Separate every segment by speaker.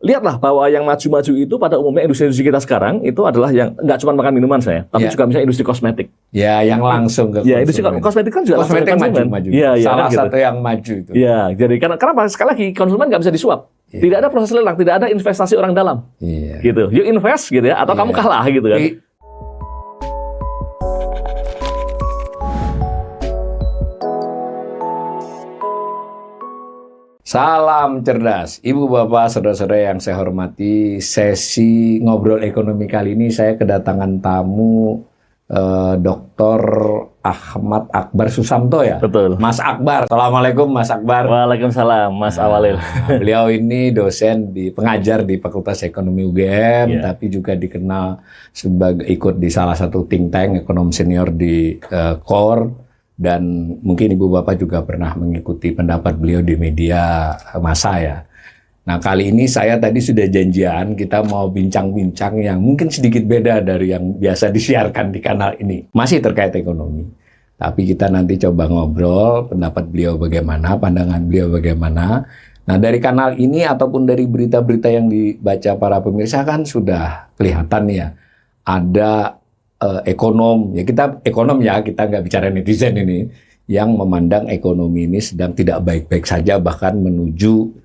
Speaker 1: lihatlah bahwa yang maju-maju itu pada umumnya industri-industri kita sekarang itu adalah yang nggak cuma makan minuman tapi juga misalnya industri kosmetik.
Speaker 2: Ya, yang langsung ke konsumen.
Speaker 1: Ya, industri kosmetik kan juga
Speaker 2: kosmetik maju.
Speaker 1: Ya,
Speaker 2: salah
Speaker 1: kan
Speaker 2: satu yang maju itu.
Speaker 1: Ya, jadi kenapa sekali lagi konsumen nggak bisa disuap. Tidak ada proses lelang, tidak ada investasi orang dalam. Gitu. You invest gitu ya, atau kamu kalah gitu kan.
Speaker 2: Salam cerdas, Ibu Bapak, saudara-saudara yang saya hormati. Sesi ngobrol ekonomi kali ini saya kedatangan tamu Dr. Ahmad Akbar Susamto ya.
Speaker 1: Betul.
Speaker 2: Mas Akbar. Assalamualaikum Mas Akbar.
Speaker 1: Waalaikumsalam Mas Awalil.
Speaker 2: Beliau ini dosen pengajar di Fakultas Ekonomi UGM, tapi juga dikenal sebagai ikut di salah satu think tank ekonom senior di KOR. Dan mungkin Ibu Bapak juga pernah mengikuti pendapat beliau di media massa ya. Nah, kali ini saya tadi sudah janjian kita mau bincang-bincang yang mungkin sedikit beda dari yang biasa disiarkan di kanal ini. Masih terkait ekonomi. Tapi kita nanti coba ngobrol pendapat beliau bagaimana, pandangan beliau bagaimana. Nah, dari kanal ini ataupun dari berita-berita yang dibaca para pemirsa kan sudah kelihatan ya. Ada ekonom, ya kita ekonom ya, kita nggak bicara netizen ini, yang memandang ekonomi ini sedang tidak baik-baik saja, bahkan menuju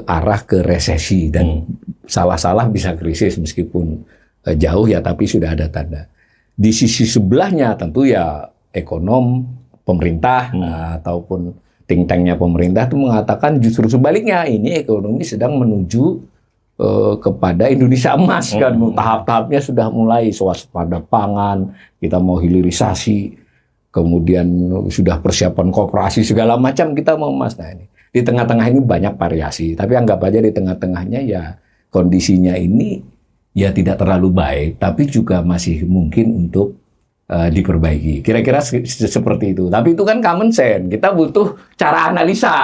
Speaker 2: arah ke resesi dan salah-salah bisa krisis meskipun jauh ya, tapi sudah ada tanda. Di sisi sebelahnya tentu ya ekonom pemerintah ataupun think tanknya pemerintah itu mengatakan justru sebaliknya, ini ekonomi sedang menuju kepada Indonesia emas kan, tahap-tahapnya sudah mulai swasembada pangan, kita mau hilirisasi, kemudian sudah persiapan koperasi segala macam kita mau emas. Nah ini di tengah-tengah ini banyak variasi, tapi anggap aja di tengah-tengahnya ya kondisinya ini ya tidak terlalu baik, tapi juga masih mungkin untuk diperbaiki. Kira-kira seperti itu. Tapi itu kan common sense. Kita butuh cara analisa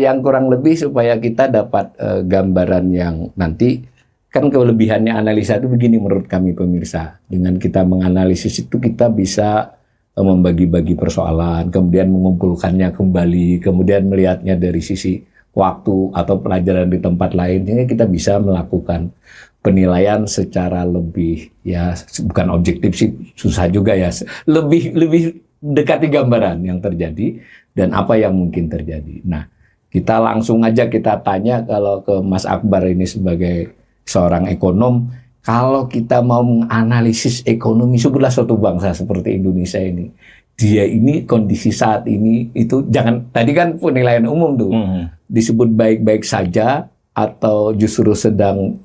Speaker 2: yang kurang lebih supaya kita dapat gambaran yang nanti kan kelebihannya analisa itu begini menurut kami pemirsa. Dengan kita menganalisis itu kita bisa membagi-bagi persoalan, kemudian mengumpulkannya kembali, kemudian melihatnya dari sisi waktu atau pelajaran di tempat lain. Ini kita bisa melakukan penilaian secara lebih ya bukan objektif sih, susah juga ya. Lebih dekati gambaran yang terjadi dan apa yang mungkin terjadi. Nah, kita langsung aja kita tanya kalau ke Mas Akbar ini sebagai seorang ekonom, kalau kita mau menganalisis ekonomi sebelah suatu bangsa seperti Indonesia ini, dia ini kondisi saat ini itu jangan, tadi kan penilaian umum tuh, disebut baik-baik saja atau justru sedang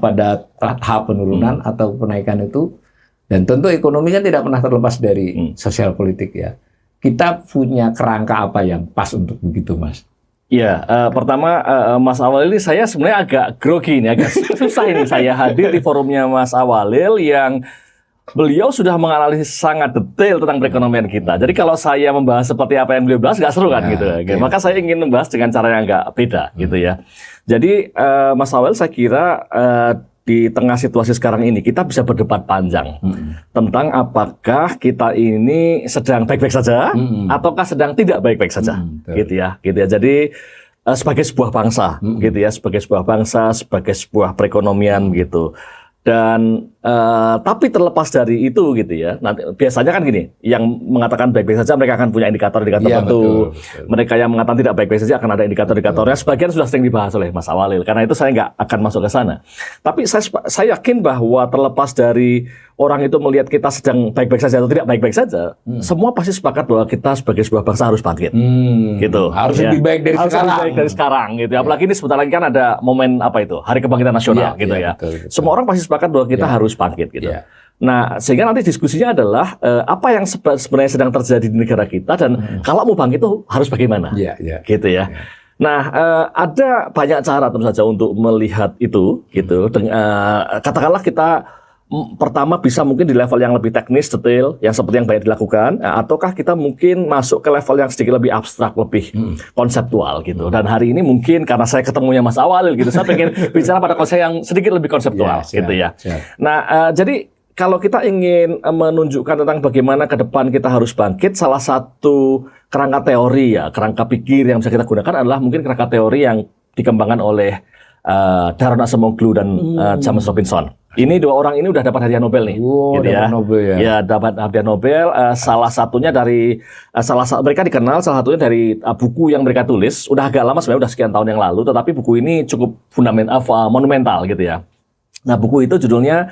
Speaker 2: pada tahap penurunan atau penaikan itu, dan tentu ekonomi kan tidak pernah terlepas dari sosial politik ya. Kita punya kerangka apa yang pas untuk begitu, Mas?
Speaker 1: Ya, pertama Mas Awalil ini saya sebenarnya agak grogi ini, agak susah ini saya hadir di forumnya Mas Awalil yang beliau sudah menganalisis sangat detail tentang perekonomian kita. Jadi kalau saya membahas seperti apa yang beliau bahas nggak seru kan gitu. Okay. Maka saya ingin membahas dengan cara yang agak beda gitu ya. Jadi Mas Awalil saya kira di tengah situasi sekarang ini kita bisa berdebat panjang tentang apakah kita ini sedang baik-baik saja ataukah sedang tidak baik-baik saja, gitu ya. Jadi sebagai sebuah bangsa, gitu ya, sebagai sebuah bangsa, sebagai sebuah perekonomian gitu. Dan tapi terlepas dari itu gitu ya, nanti biasanya kan gini, yang mengatakan baik-baik saja mereka akan punya indikator-indikator tertentu. Betul. Mereka yang mengatakan tidak baik-baik saja akan ada indikator-indikatornya. Sebagian sudah sering dibahas oleh Mas Awalil, karena itu saya nggak akan masuk ke sana. Tapi saya yakin bahwa terlepas dari orang itu melihat kita sedang baik-baik saja atau tidak baik-baik saja, semua pasti sepakat bahwa kita sebagai sebuah bangsa harus bangkit. Gitu.
Speaker 2: Harus lebih baik dari
Speaker 1: harus
Speaker 2: sekarang.
Speaker 1: Lebih baik dari sekarang gitu. Apalagi ini sebentar lagi kan ada momen apa itu? Hari Kebangkitan Nasional gitu ya. Betul. Semua orang pasti sepakat bahwa kita harus bangkit gitu. Nah, sehingga nanti diskusinya adalah apa yang sebenarnya sedang terjadi di negara kita dan kalau mau bangkit itu harus bagaimana? Gitu ya. Nah, ada banyak cara tentu saja untuk melihat itu gitu. Katakanlah kita pertama bisa mungkin di level yang lebih teknis, detail, yang seperti yang banyak dilakukan, ataukah kita mungkin masuk ke level yang sedikit lebih abstrak, lebih konseptual gitu. Dan hari ini mungkin karena saya ketemunya Mas Awalil gitu, saya pengen bicara pada konsep yang sedikit lebih konseptual gitu ya. Nah, jadi kalau kita ingin menunjukkan tentang bagaimana ke depan kita harus bangkit, salah satu kerangka teori ya, kerangka pikir yang bisa kita gunakan adalah mungkin kerangka teori yang dikembangkan oleh Daron Acemoglu dan James Robinson. Ini dua orang ini udah dapat hadiah Nobel nih, gitu ya.
Speaker 2: Nobel ya.
Speaker 1: Ya, dapat hadiah Nobel. Salah satunya dari mereka dikenal salah satunya dari buku yang mereka tulis. Udah agak lama sebenarnya, udah sekian tahun yang lalu. Tetapi buku ini cukup monumental gitu ya. Nah, buku itu judulnya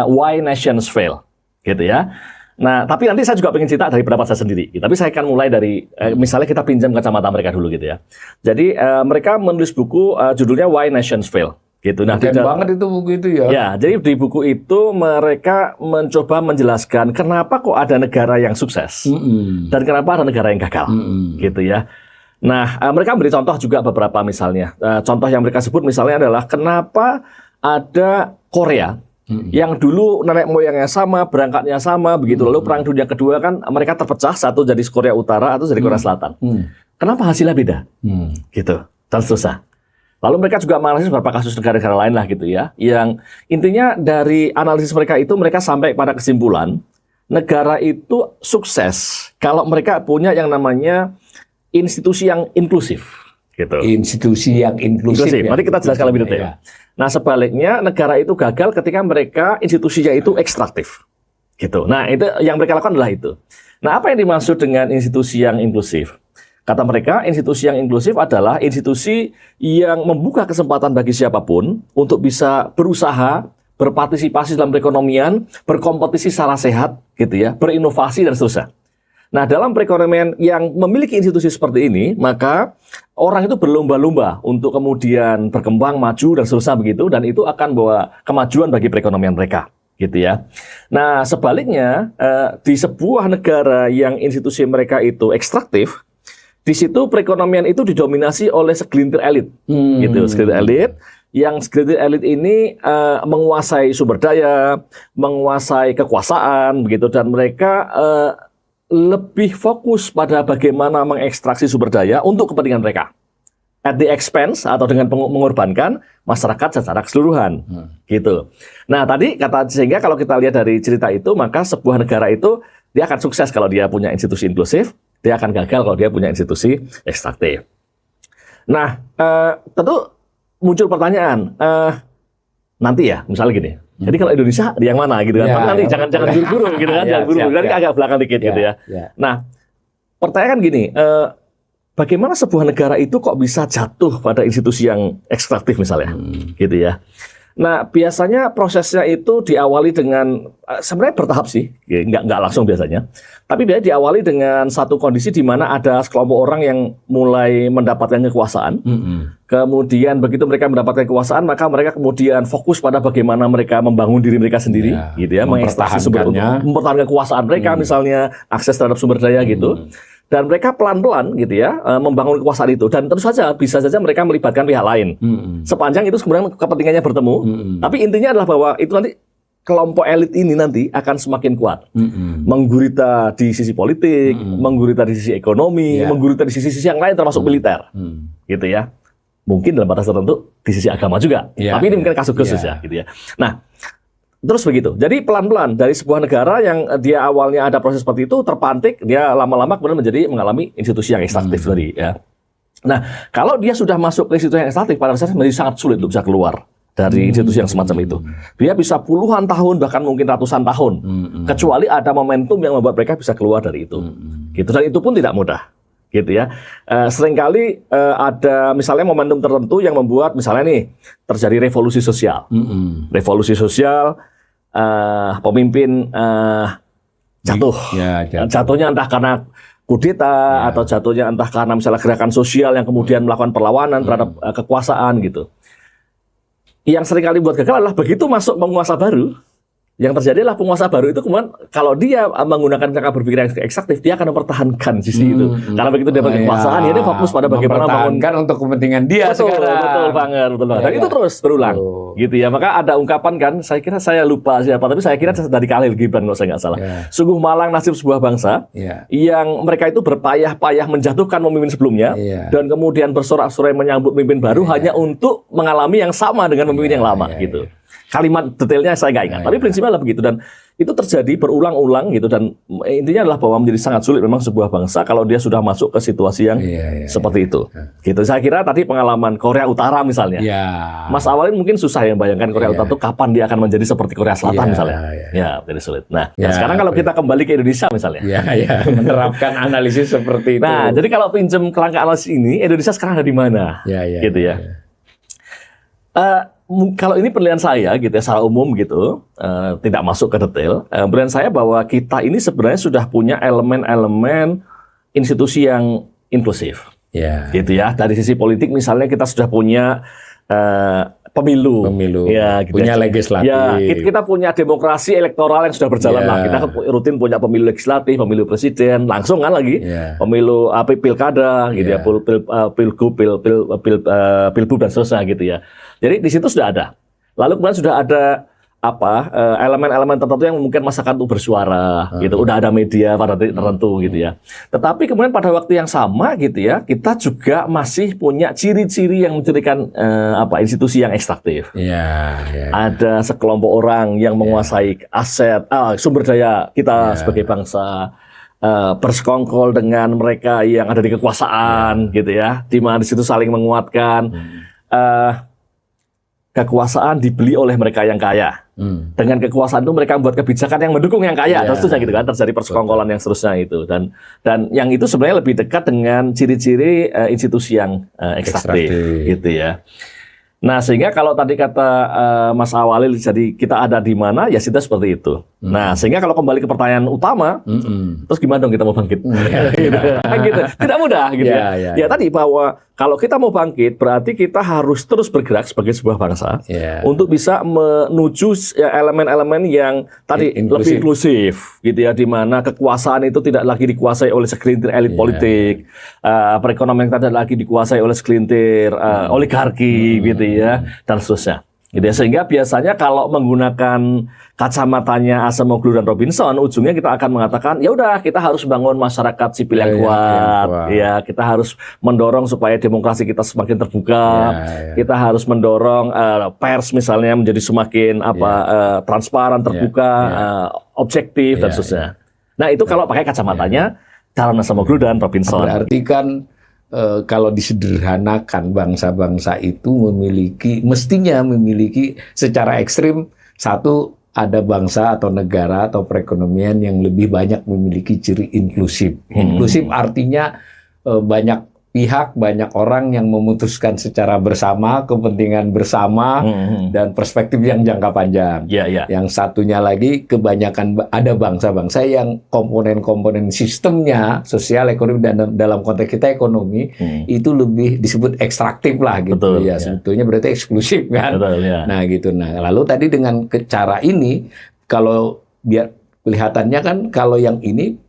Speaker 1: Why Nations Fail, gitu ya. Nah, tapi nanti saya juga pengen cerita dari pendapat saya sendiri. Tapi saya akan mulai dari, misalnya kita pinjam kacamata mereka dulu gitu ya. Jadi mereka menulis buku judulnya Why Nations Fail. Gitu. Nah,
Speaker 2: keren banget itu buku itu ya.
Speaker 1: Ya, jadi di buku itu mereka mencoba menjelaskan kenapa kok ada negara yang sukses dan kenapa ada negara yang gagal, gitu ya. Nah, mereka beri contoh juga beberapa misalnya. Contoh yang mereka sebut misalnya adalah kenapa ada Korea yang dulu nenek moyangnya sama, berangkatnya sama, begitu. Lalu Perang Dunia Kedua kan mereka terpecah, satu jadi Korea Utara, atau jadi Korea Selatan. Kenapa hasilnya beda? Gitu, dan seterusnya. Lalu mereka juga menganalisis beberapa kasus negara-negara lain lah gitu ya. Yang intinya dari analisis mereka itu mereka sampai pada kesimpulan negara itu sukses kalau mereka punya yang namanya institusi yang inklusif. Gitu.
Speaker 2: Institusi yang inklusif. Ya.
Speaker 1: Mari kita jelaskan lebih detail. Ya. Nah, sebaliknya negara itu gagal ketika mereka institusinya itu ekstraktif. Gitu. Nah, itu yang mereka lakukan adalah itu. Nah, apa yang dimaksud dengan institusi yang inklusif? Kata mereka, institusi yang inklusif adalah institusi yang membuka kesempatan bagi siapapun untuk bisa berusaha, berpartisipasi dalam perekonomian, berkompetisi secara sehat, gitu ya, berinovasi dan seterusnya. Nah, dalam perekonomian yang memiliki institusi seperti ini, maka orang itu berlomba-lomba untuk kemudian berkembang, maju dan seterusnya begitu, dan itu akan bawa kemajuan bagi perekonomian mereka. Gitu ya. Nah, sebaliknya di sebuah negara yang institusi mereka itu ekstraktif, di situ perekonomian itu didominasi oleh segelintir elit, gitu, segelintir elit. Yang segelintir elit ini menguasai sumber daya, menguasai kekuasaan, begitu, dan mereka lebih fokus pada bagaimana mengekstraksi sumber daya untuk kepentingan mereka, at the expense atau dengan mengorbankan masyarakat secara keseluruhan, gitu. Nah, tadi kata sehingga kalau kita lihat dari cerita itu, maka sebuah negara itu dia akan sukses kalau dia punya institusi inklusif. Dia akan gagal kalau dia punya institusi ekstraktif. Nah, tentu muncul pertanyaan, nanti ya, misalnya gini. Jadi kalau Indonesia yang mana gitu kan?
Speaker 2: Ya,
Speaker 1: nanti jangan buru-buru gitu kan, jangan buru-buru. Nanti agak belakang dikit gitu ya. Nah, pertanyaan gini, bagaimana sebuah negara itu kok bisa jatuh pada institusi yang ekstraktif misalnya, gitu ya? Nah, biasanya prosesnya itu diawali dengan sebenarnya bertahap sih, nggak langsung biasanya. Tapi biasanya diawali dengan satu kondisi di mana ada sekelompok orang yang mulai mendapatkan kekuasaan. Kemudian begitu mereka mendapatkan kekuasaan, maka mereka kemudian fokus pada bagaimana mereka membangun diri mereka sendiri, gitu ya, mempertahankan kekuasaan mereka, misalnya akses terhadap sumber daya gitu. Dan mereka pelan-pelan gitu ya membangun kekuasaan itu, dan tentu saja bisa saja mereka melibatkan pihak lain sepanjang itu kemudian kepentingannya bertemu. Tapi intinya adalah bahwa itu nanti kelompok elit ini nanti akan semakin kuat, menggurita di sisi politik, menggurita di sisi ekonomi, menggurita di sisi-sisi yang lain termasuk militer, gitu ya. Mungkin dalam batas tertentu di sisi agama juga, tapi ini mungkin kasus khusus ya, gitu ya. Nah, terus begitu. Jadi pelan-pelan dari sebuah negara yang dia awalnya ada proses seperti itu terpantik, dia lama-lama kemudian mengalami institusi yang ekstraktif tadi ya. Nah, kalau dia sudah masuk ke institusi yang ekstraktif, pada dasarnya menjadi sangat sulit untuk bisa keluar dari institusi yang semacam itu. Dia bisa puluhan tahun bahkan mungkin ratusan tahun, kecuali ada momentum yang membuat mereka bisa keluar dari itu. Gitu, dan itu pun tidak mudah. Gitu ya. Seringkali ada misalnya momentum tertentu yang membuat misalnya nih terjadi revolusi sosial. Revolusi sosial, pemimpin jatuh. Jatuhnya entah karena kudeta atau jatuhnya entah karena misalnya gerakan sosial yang kemudian melakukan perlawanan terhadap kekuasaan gitu. Yang seringkali buat gagal adalah begitu masuk penguasa baru, yang terjadi adalah penguasa baru itu kemudian kalau dia menggunakan cara berpikir yang ekstraktif, dia akan mempertahankan sisi itu. Karena begitu dia kekuasaan, dia fokus pada bagaimana mempertahankan
Speaker 2: untuk kepentingan dia sekarang.
Speaker 1: Betul banget. Dan itu terus berulang. Gitu ya. Maka ada ungkapan kan, saya kira saya lupa siapa, tapi saya kira dari Khalil Gibran kalau saya nggak salah. Sungguh malang nasib sebuah bangsa yang mereka itu berpayah-payah menjatuhkan pemimpin sebelumnya dan kemudian bersorak-sorai menyambut pemimpin baru hanya untuk mengalami yang sama dengan pemimpin yang lama gitu. kalimat detailnya saya nggak ingat. Tapi prinsipnya adalah begitu, dan itu terjadi berulang-ulang gitu, dan intinya adalah bahwa menjadi sangat sulit memang sebuah bangsa kalau dia sudah masuk ke situasi yang seperti itu. Gitu. Saya kira tadi pengalaman Korea Utara misalnya. Mas Awalin mungkin susah ya bayangkan Korea Utara itu kapan dia akan menjadi seperti Korea Selatan misalnya. Ya, jadi sulit. Nah, sekarang kalau kita kembali ke Indonesia misalnya.
Speaker 2: Menerapkan analisis seperti itu.
Speaker 1: Nah, jadi kalau pinjam kerangka analisis ini, Indonesia sekarang ada di mana? Gitu ya. Kalau ini penilaian saya gitu ya, secara umum gitu, tidak masuk ke detail. Penilaian saya bahwa kita ini sebenarnya sudah punya elemen-elemen institusi yang inklusif, gitu ya. Dari sisi politik misalnya kita sudah punya pemilu,
Speaker 2: ya, gitu
Speaker 1: punya
Speaker 2: legislatif.
Speaker 1: Ya, kita punya demokrasi elektoral yang sudah berjalan lah. Kita rutin punya pemilu legislatif, pemilu presiden, langsung kan lagi, pemilu pilkada, gitu ya, pilgub dan seterusnya gitu ya. Jadi di situ sudah ada. Lalu kemudian sudah ada elemen-elemen tertentu yang mungkin masyarakat untuk bersuara, gitu. Udah ada media pada titik tertentu, gitu ya. Tetapi kemudian pada waktu yang sama, gitu ya, kita juga masih punya ciri-ciri yang mencirikan institusi yang ekstraktif. Ada sekelompok orang yang menguasai aset, sumber daya kita sebagai bangsa. Bersekongkol dengan mereka yang ada di kekuasaan, gitu ya. Di mana di situ saling menguatkan. Kekuasaan dibeli oleh mereka yang kaya. Dengan kekuasaan itu mereka membuat kebijakan yang mendukung yang kaya, dan seterusnya gitu kan, terjadi persekongkolan yang seterusnya itu, dan yang itu sebenarnya lebih dekat dengan ciri-ciri institusi yang ekstraktif, gitu ya. Nah, sehingga kalau tadi kata Mas Awalil, jadi kita ada di mana, ya kita seperti itu. Nah, sehingga kalau kembali ke pertanyaan utama, terus gimana dong kita mau bangkit? Gitu. Tidak mudah, gitu ya. Ya tadi bahwa kalau kita mau bangkit, berarti kita harus terus bergerak sebagai sebuah bangsa untuk bisa menuju elemen-elemen yang tadi lebih inklusif, gitu ya, di mana kekuasaan itu tidak lagi dikuasai oleh segelintir elit politik, perekonomian kita tidak lagi dikuasai oleh segelintir oligarki, gitu ya, dan seterusnya. Gitu ya. Sehingga biasanya kalau menggunakan kacamatanya Acemoglu dan Robinson, ujungnya kita akan mengatakan, ya udah kita harus bangun masyarakat sipil yang kuat, ya kita harus mendorong supaya demokrasi kita semakin terbuka, kita harus mendorong pers misalnya menjadi semakin transparan, terbuka, objektif dan seterusnya. Nah itu kalau pakai kacamatanya calon Acemoglu dan Robinson.
Speaker 2: Berarti kan kalau disederhanakan, bangsa-bangsa itu mestinya memiliki secara ekstrim, satu, ada bangsa atau negara atau perekonomian yang lebih banyak memiliki ciri inklusif. Inklusif artinya banyak pihak, banyak orang yang memutuskan secara bersama, kepentingan bersama, dan perspektif yang jangka panjang. Yang satunya lagi, kebanyakan ada bangsa-bangsa yang komponen-komponen sistemnya, sosial, ekonomi, dan dalam konteks kita ekonomi, itu lebih disebut ekstraktif lah gitu. Sebetulnya berarti eksklusif kan. Nah gitu. Nah lalu tadi dengan cara ini, kalau biar kelihatannya kan kalau yang ini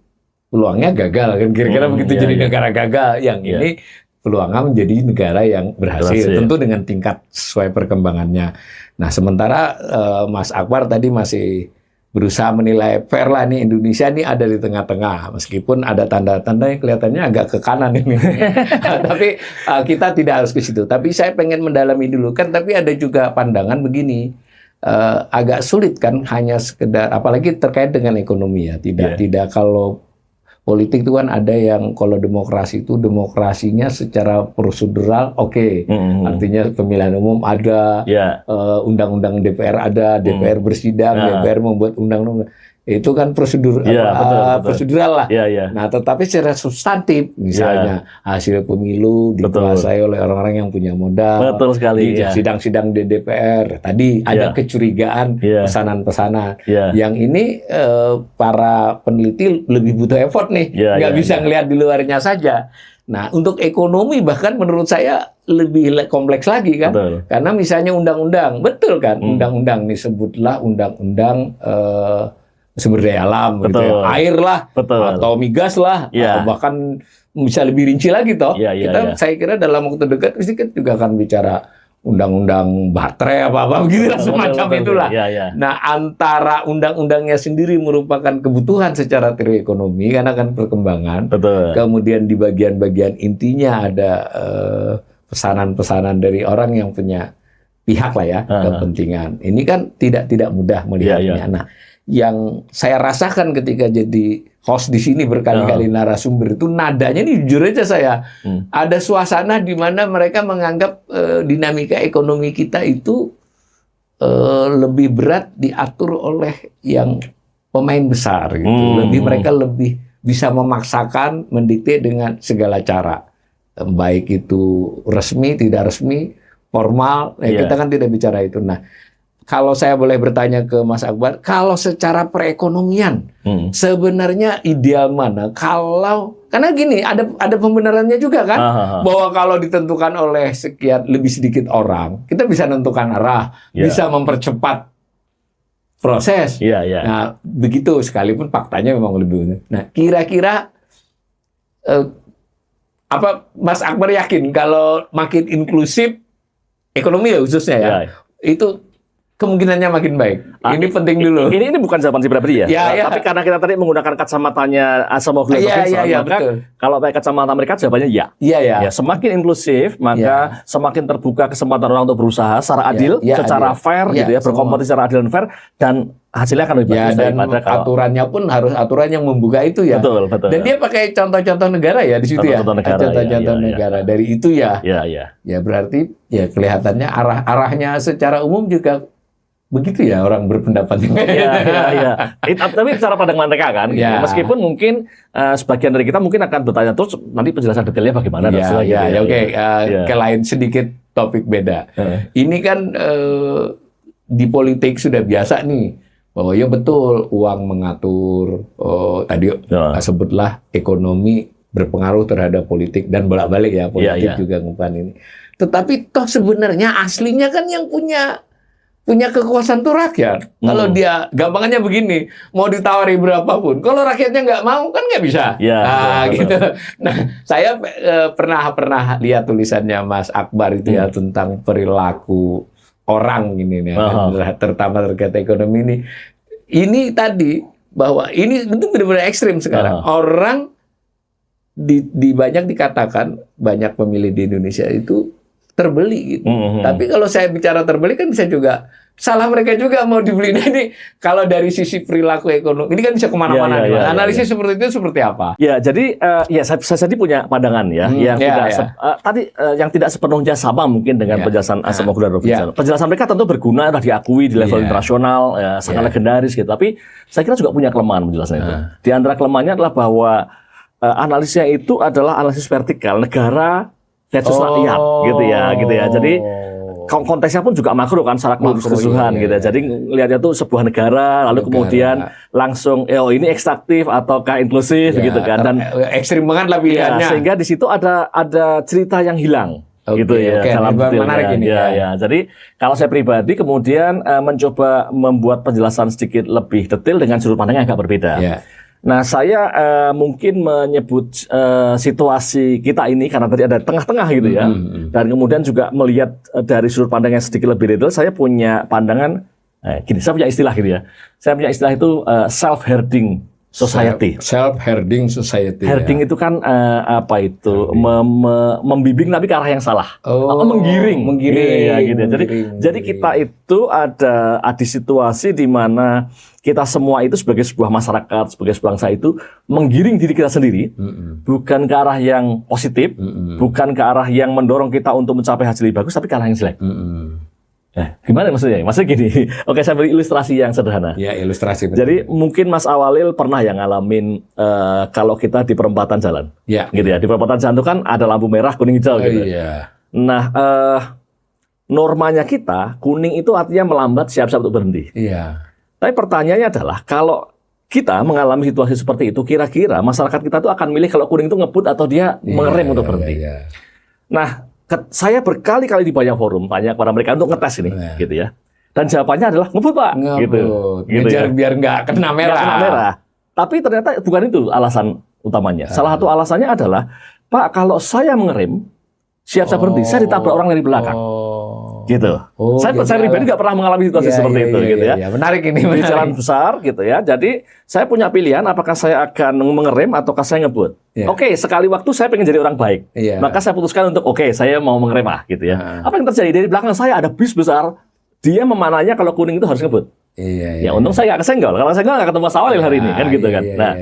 Speaker 2: peluangnya gagal kan, kira-kira begitu, jadi negara gagal. Yang ini peluangnya menjadi negara yang berhasil, tentu dengan tingkat sesuai perkembangannya. Nah sementara Mas Akbar tadi masih berusaha menilai fair lah nih, Indonesia nih ada di tengah-tengah, meskipun ada tanda-tanda yang kelihatannya agak ke kanan ini. Tapi kita tidak harus ke situ. Tapi saya pengen mendalami dulu kan, tapi ada juga pandangan begini. Agak sulit kan hanya sekedar, apalagi terkait dengan ekonomi ya, tidak kalau politik itu kan ada yang kalau demokrasi itu demokrasinya secara prosedural artinya pemilihan umum ada, undang-undang DPR ada, DPR bersidang, DPR membuat undang-undang. Itu kan prosedur prosedural lah. Nah, tetapi secara substantif, misalnya hasil pemilu dikuasai oleh orang-orang yang punya modal.
Speaker 1: Betul sekali.
Speaker 2: Di sidang-sidang di DPR tadi ada kecurigaan pesanan-pesanan. Yang ini para peneliti lebih butuh effort nih, nggak bisa ngelihat di luarnya saja. Nah, untuk ekonomi bahkan menurut saya lebih kompleks lagi kan, karena misalnya undang-undang, betul kan, undang-undang nih sebutlah undang-undang sumber daya alam, gitu ya. Air lah, atau migas lah, bahkan bisa lebih rinci lagi toh. Saya kira dalam waktu dekat pasti kita juga akan bicara undang-undang baterai apa-apa begitu lah, semacam itulah. Nah, antara undang-undangnya sendiri merupakan kebutuhan secara teori ekonomi karena akan perkembangan. Kemudian di bagian-bagian intinya ada pesanan-pesanan dari orang yang punya pihak lah ya, kepentingan. Ini kan tidak mudah melihatnya. Nah, yang saya rasakan ketika jadi host di sini berkali-kali narasumber itu nadanya ini jujur aja saya ada suasana di mana mereka menganggap dinamika ekonomi kita itu lebih berat diatur oleh yang pemain besar gitu. Mereka lebih bisa memaksakan, mendikte dengan segala cara. Baik itu resmi, tidak resmi, formal, kita kan tidak bicara itu. Nah, kalau saya boleh bertanya ke Mas Akbar, kalau secara perekonomian sebenarnya ideal mana? Karena gini, ada pembenarannya juga kan, bahwa kalau ditentukan oleh sekian lebih sedikit orang, kita bisa menentukan arah, bisa mempercepat proses. Nah, begitu sekalipun faktanya memang lebih. Nah, kira-kira apa Mas Akbar yakin kalau makin inklusif ekonomi ya khususnya ya, itu kemungkinannya makin baik. Ini penting dulu.
Speaker 1: Ini bukan jawaban si pribadi ya. Tapi karena kita tadi menggunakan kacamatanya Acemoglu Robinson, maka betul. Kalau pakai kacamata mereka jawabannya ya. Semakin inklusif, maka semakin terbuka kesempatan orang untuk berusaha secara adil, secara fair, gitu ya, berkompetisi secara adil dan fair, dan hasilnya akan lebih bagus daripada kalau
Speaker 2: aturannya pun harus aturan yang membuka itu ya.
Speaker 1: Betul.
Speaker 2: Dan dia pakai contoh-contoh negara ya di situ ya. Contoh-contoh negara dari itu ya. Ya berarti ya kelihatannya arahnya secara umum juga begitu ya orang berpendapat.
Speaker 1: Tapi secara pandangan mereka kan. Gitu. Meskipun mungkin sebagian dari kita mungkin akan bertanya terus nanti penjelasan detailnya bagaimana.
Speaker 2: Ke lain sedikit topik beda. Ini kan di politik sudah biasa nih bahwa ya betul uang mengatur. Tadi sebutlah ekonomi berpengaruh terhadap politik dan bolak-balik ya politik juga ngumpan ini. Tetapi toh sebenarnya aslinya kan yang punya kekuasaan tuh rakyat. Kalau dia gampangannya begini, mau ditawari berapapun, kalau rakyatnya nggak mau kan nggak bisa. Gitu. Nah, saya pernah lihat tulisannya Mas Akbar itu ya tentang perilaku orang ini terutama terkait ekonomi ini. Ini tadi bahwa ini itu benar-benar ekstrim sekarang. Orang di banyak dikatakan banyak pemilih di Indonesia itu terbeli gitu. Tapi kalau saya bicara terbeli kan bisa juga salah mereka juga mau dibeli. Nah, ini kalau dari sisi perilaku ekonomi ini kan bisa kemana-mana. Analisis seperti itu seperti apa?
Speaker 1: Jadi saya tadi punya pandangan ya yang yang tidak sepenuhnya sama mungkin dengan penjelasan Acemoglu dan Robinson. Penjelasan mereka tentu berguna, sudah diakui di level internasional, sangat legendaris gitu. Tapi saya kira juga punya kelemahan penjelasan itu. Di antara kelemahannya adalah bahwa analisisnya itu adalah analisis vertikal, negara versus rakyat gitu ya. Jadi konteksnya pun juga makro kan secara keseluruhan gitu ya. Jadi lihatnya tuh sebuah negara lalu kemudian langsung ini ekstraktif ataukah inklusif gitu kan, dan
Speaker 2: ekstrim banget lah pilihannya.
Speaker 1: Sehingga di situ ada cerita yang hilang gitu ya dalam
Speaker 2: menarik ini.
Speaker 1: Jadi kalau saya pribadi kemudian mencoba membuat penjelasan sedikit lebih detail dengan sudut pandang yang agak berbeda. Nah, saya mungkin menyebut situasi kita ini karena tadi ada tengah-tengah gitu ya. Dan kemudian juga melihat dari sudut pandang yang sedikit lebih detail, saya punya pandangan gini, saya punya istilah gitu ya. Saya punya istilah itu self-herding society.
Speaker 2: Self-herding society.
Speaker 1: Herding itu kan apa itu? Membimbing tapi ke arah yang salah. Menggiring ya, gitu ya. Jadi kita itu ada di situasi di mana kita semua itu sebagai sebuah masyarakat, sebagai sebuah bangsa itu menggiring diri kita sendiri, bukan ke arah yang positif, bukan ke arah yang mendorong kita untuk mencapai hasil lebih bagus, tapi ke arah yang jelek. Gimana maksudnya? Maksudnya gini, oke saya beri ilustrasi yang sederhana.
Speaker 2: Ya, ilustrasi.
Speaker 1: Jadi mungkin Mas Awalil pernah yang ngalamin kalau kita di perempatan jalan, gitu ya. Di perempatan jalan itu kan ada lampu merah, kuning, hijau, gitu. Nah, normanya kita kuning itu artinya melambat, siap-siap untuk berhenti. Tapi pertanyaannya adalah kalau kita mengalami situasi seperti itu, kira-kira masyarakat kita tuh akan milih kalau kuning itu ngebut atau dia mengerem untuk berhenti. Nah, saya berkali-kali di banyak forum tanya kepada mereka untuk ngetes ini, gitu ya. Dan jawabannya adalah ngebut Pak, gitu
Speaker 2: ngejar biar nggak kena merah.
Speaker 1: Tapi ternyata bukan itu alasan utamanya. Salah satu alasannya adalah Pak, kalau saya mengerem, Siap-siap berhenti, saya ditabrak orang dari belakang. Gitu. Saya pribadi nggak pernah mengalami situasi seperti itu, gitu ya.
Speaker 2: Menarik ini.
Speaker 1: Di jalan besar, gitu ya. Jadi saya punya pilihan, apakah saya akan mengerem ataukah saya ngebut. Oke, sekali waktu saya pengen jadi orang baik, maka saya putuskan untuk saya mau mengerem gitu ya. Apa yang terjadi? Dari belakang saya ada bis besar, dia memanahnya kalau kuning itu harus ngebut. Ya untung saya nggak kesenggol. Kalau senggol nggak ketemu Mas Awalil hari ini, kan gitu kan. Nah,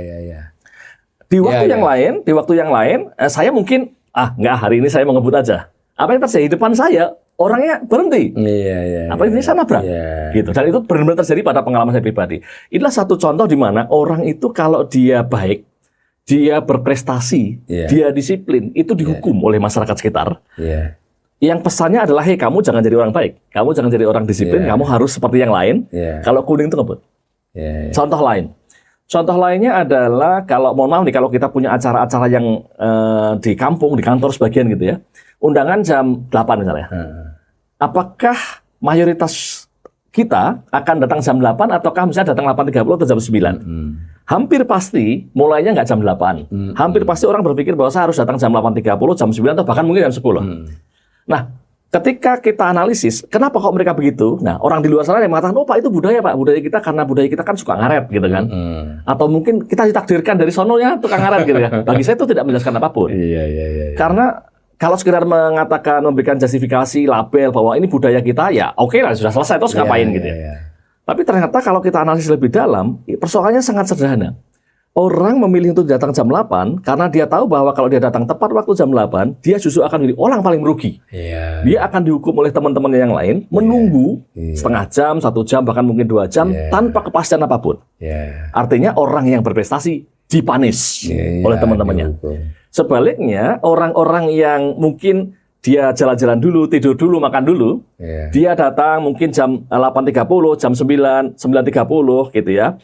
Speaker 1: di waktu yang lain, saya mungkin nggak, hari ini saya mau ngebut aja. Apa yang terjadi di depan saya? Orangnya berhenti. Apa ini saya nabrak? Gitu. Dan itu benar-benar terjadi pada pengalaman saya pribadi. Inilah satu contoh di mana orang itu kalau dia baik, dia berprestasi, dia disiplin, itu dihukum oleh masyarakat sekitar. Yang pesannya adalah, hei, kamu jangan jadi orang baik, kamu jangan jadi orang disiplin, kamu harus seperti yang lain. Kalau kuning itu ngebut. Contoh lain. Contoh lainnya adalah, kalau mohon maaf nih, kalau kita punya acara-acara yang di kampung, di kantor sebagian gitu ya, undangan jam 8 misalnya. Apakah mayoritas kita akan datang jam 8 ataukah misalnya datang 8.30 atau jam 9? Hampir pasti mulainya nggak jam 8. Hampir pasti orang berpikir bahwa saya harus datang jam 8.30, jam 9 atau bahkan mungkin jam 10. Nah, ketika kita analisis, kenapa kok mereka begitu? Nah, orang di luar sana yang mengatakan, Pak, itu budaya, Pak. Budaya kita, karena budaya kita kan suka ngaret, gitu kan. Atau mungkin kita ditakdirkan dari sononya tukang ngaret, gitu ya. Bagi saya itu tidak menjelaskan apapun. Karena kalau sekedar mengatakan, memberikan justifikasi, label, bahwa ini budaya kita, ya oke lah, sudah selesai, terus ngapain, gitu ya. Tapi ternyata kalau kita analisis lebih dalam, persoalannya sangat sederhana. Orang memilih untuk datang jam 8 karena dia tahu bahwa kalau dia datang tepat waktu jam 8, dia justru akan menjadi orang paling merugi. Dia akan dihukum oleh teman-temannya yang lain, menunggu setengah jam, 1 jam, bahkan mungkin 2 jam, tanpa kepastian apapun. Artinya orang yang berprestasi dipanis oleh teman-temannya. Sebaliknya, orang-orang yang mungkin dia jalan-jalan dulu, tidur dulu, makan dulu, dia datang mungkin jam 8.30, jam 9, 9.30 gitu ya.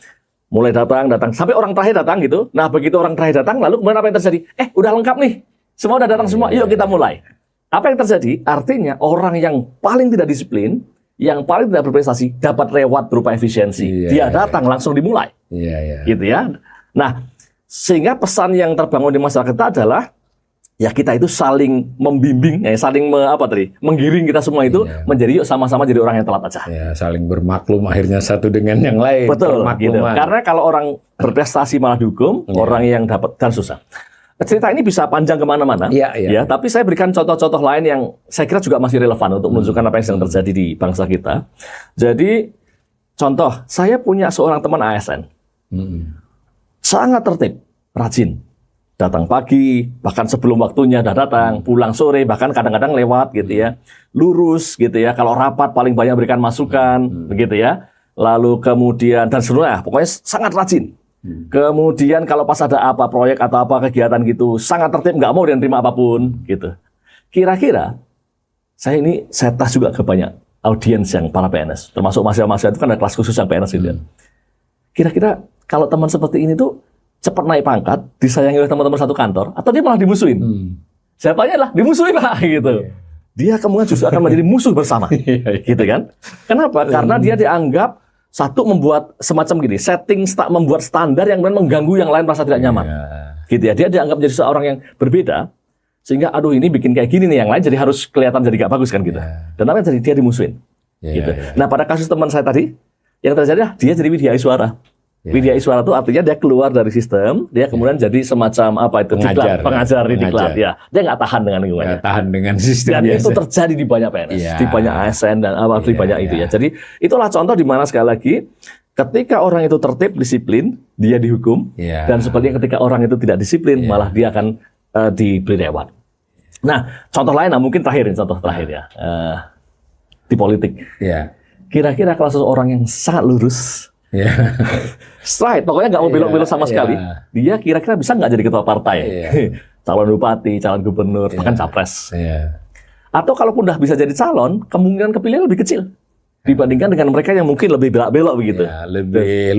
Speaker 1: Mulai datang, sampai orang terakhir datang gitu. Nah, begitu orang terakhir datang, lalu kemudian apa yang terjadi? Udah lengkap nih, semua udah datang semua, yuk kita mulai. Apa yang terjadi? Artinya orang yang paling tidak disiplin, yang paling tidak berprestasi, dapat reward berupa efisiensi. Dia datang langsung dimulai. Gitu ya. Nah, sehingga pesan yang terbangun di masyarakat kita adalah, ya kita itu saling membimbing, saling menggiring kita semua itu menjadi, yuk sama-sama jadi orang yang telat aja.
Speaker 2: Saling bermaklum akhirnya satu dengan yang lain.
Speaker 1: Betul, gitu. Karena kalau orang berprestasi malah dihukum, orang yang dapat dan susah. Cerita ini bisa panjang kemana-mana, ya. Tapi saya berikan contoh-contoh lain yang saya kira juga masih relevan untuk menunjukkan apa yang sedang terjadi di bangsa kita. Jadi, contoh, saya punya seorang teman ASN. Sangat tertib, rajin. Datang pagi, bahkan sebelum waktunya udah datang, pulang sore, bahkan kadang-kadang lewat gitu ya. Lurus gitu ya, kalau rapat paling banyak berikan masukan, begitu ya. Lalu kemudian, dan sebenarnya pokoknya sangat rajin. Kemudian kalau pas ada apa, proyek atau apa kegiatan gitu, sangat tertib, nggak mau dia terima apapun gitu. Kira-kira, saya tes juga ke banyak audiens yang para PNS, termasuk mahasiswa-mahasiswa itu kan ada kelas khusus yang PNS gitu ya. Kira-kira kalau teman seperti ini tuh cepat naik pangkat, disayangi oleh teman-teman satu kantor, atau dia malah dimusuhin? Siapanya lah, dimusuhin Pak, gitu. Dia kemudian justru akan menjadi musuh bersama, gitu kan? Kenapa? Karena dia dianggap satu membuat semacam gini, membuat standar yang kemudian mengganggu yang lain merasa tidak nyaman, gitu ya. Dia dianggap menjadi seorang yang berbeda, sehingga aduh ini bikin kayak gini nih yang lain, jadi harus kelihatan jadi gak bagus kan gitu. Dan apa yang terjadi? Dia dimusuhin, gitu. Nah pada kasus teman saya tadi, yang terjadi dia jadi Widya Iswara. Widya Iswara itu artinya dia keluar dari sistem, dia kemudian jadi semacam pengajar di diklat, ya. Dia nggak tahan dengan lingkungannya.
Speaker 2: Nggak tahan dengan sistem.
Speaker 1: Dan itu terjadi di banyak PNS, di banyak ASN dan di banyak itu ya. Jadi itulah contoh di mana sekali lagi ketika orang itu tertib, disiplin, dia dihukum, dan sebaliknya ketika orang itu tidak disiplin, malah dia akan diberi reward. Nah, contoh lain, mungkin contoh terakhir ya, di politik. Kira-kira kalau seseorang yang sangat lurus, straight, pokoknya nggak mau belok-belok sama sekali, dia kira-kira bisa nggak jadi ketua partai, calon bupati, calon gubernur, bahkan capres. Atau kalaupun udah bisa jadi calon, kemungkinan kepilih lebih kecil dibandingkan dengan mereka yang mungkin lebih belok-belok begitu.
Speaker 2: Lebih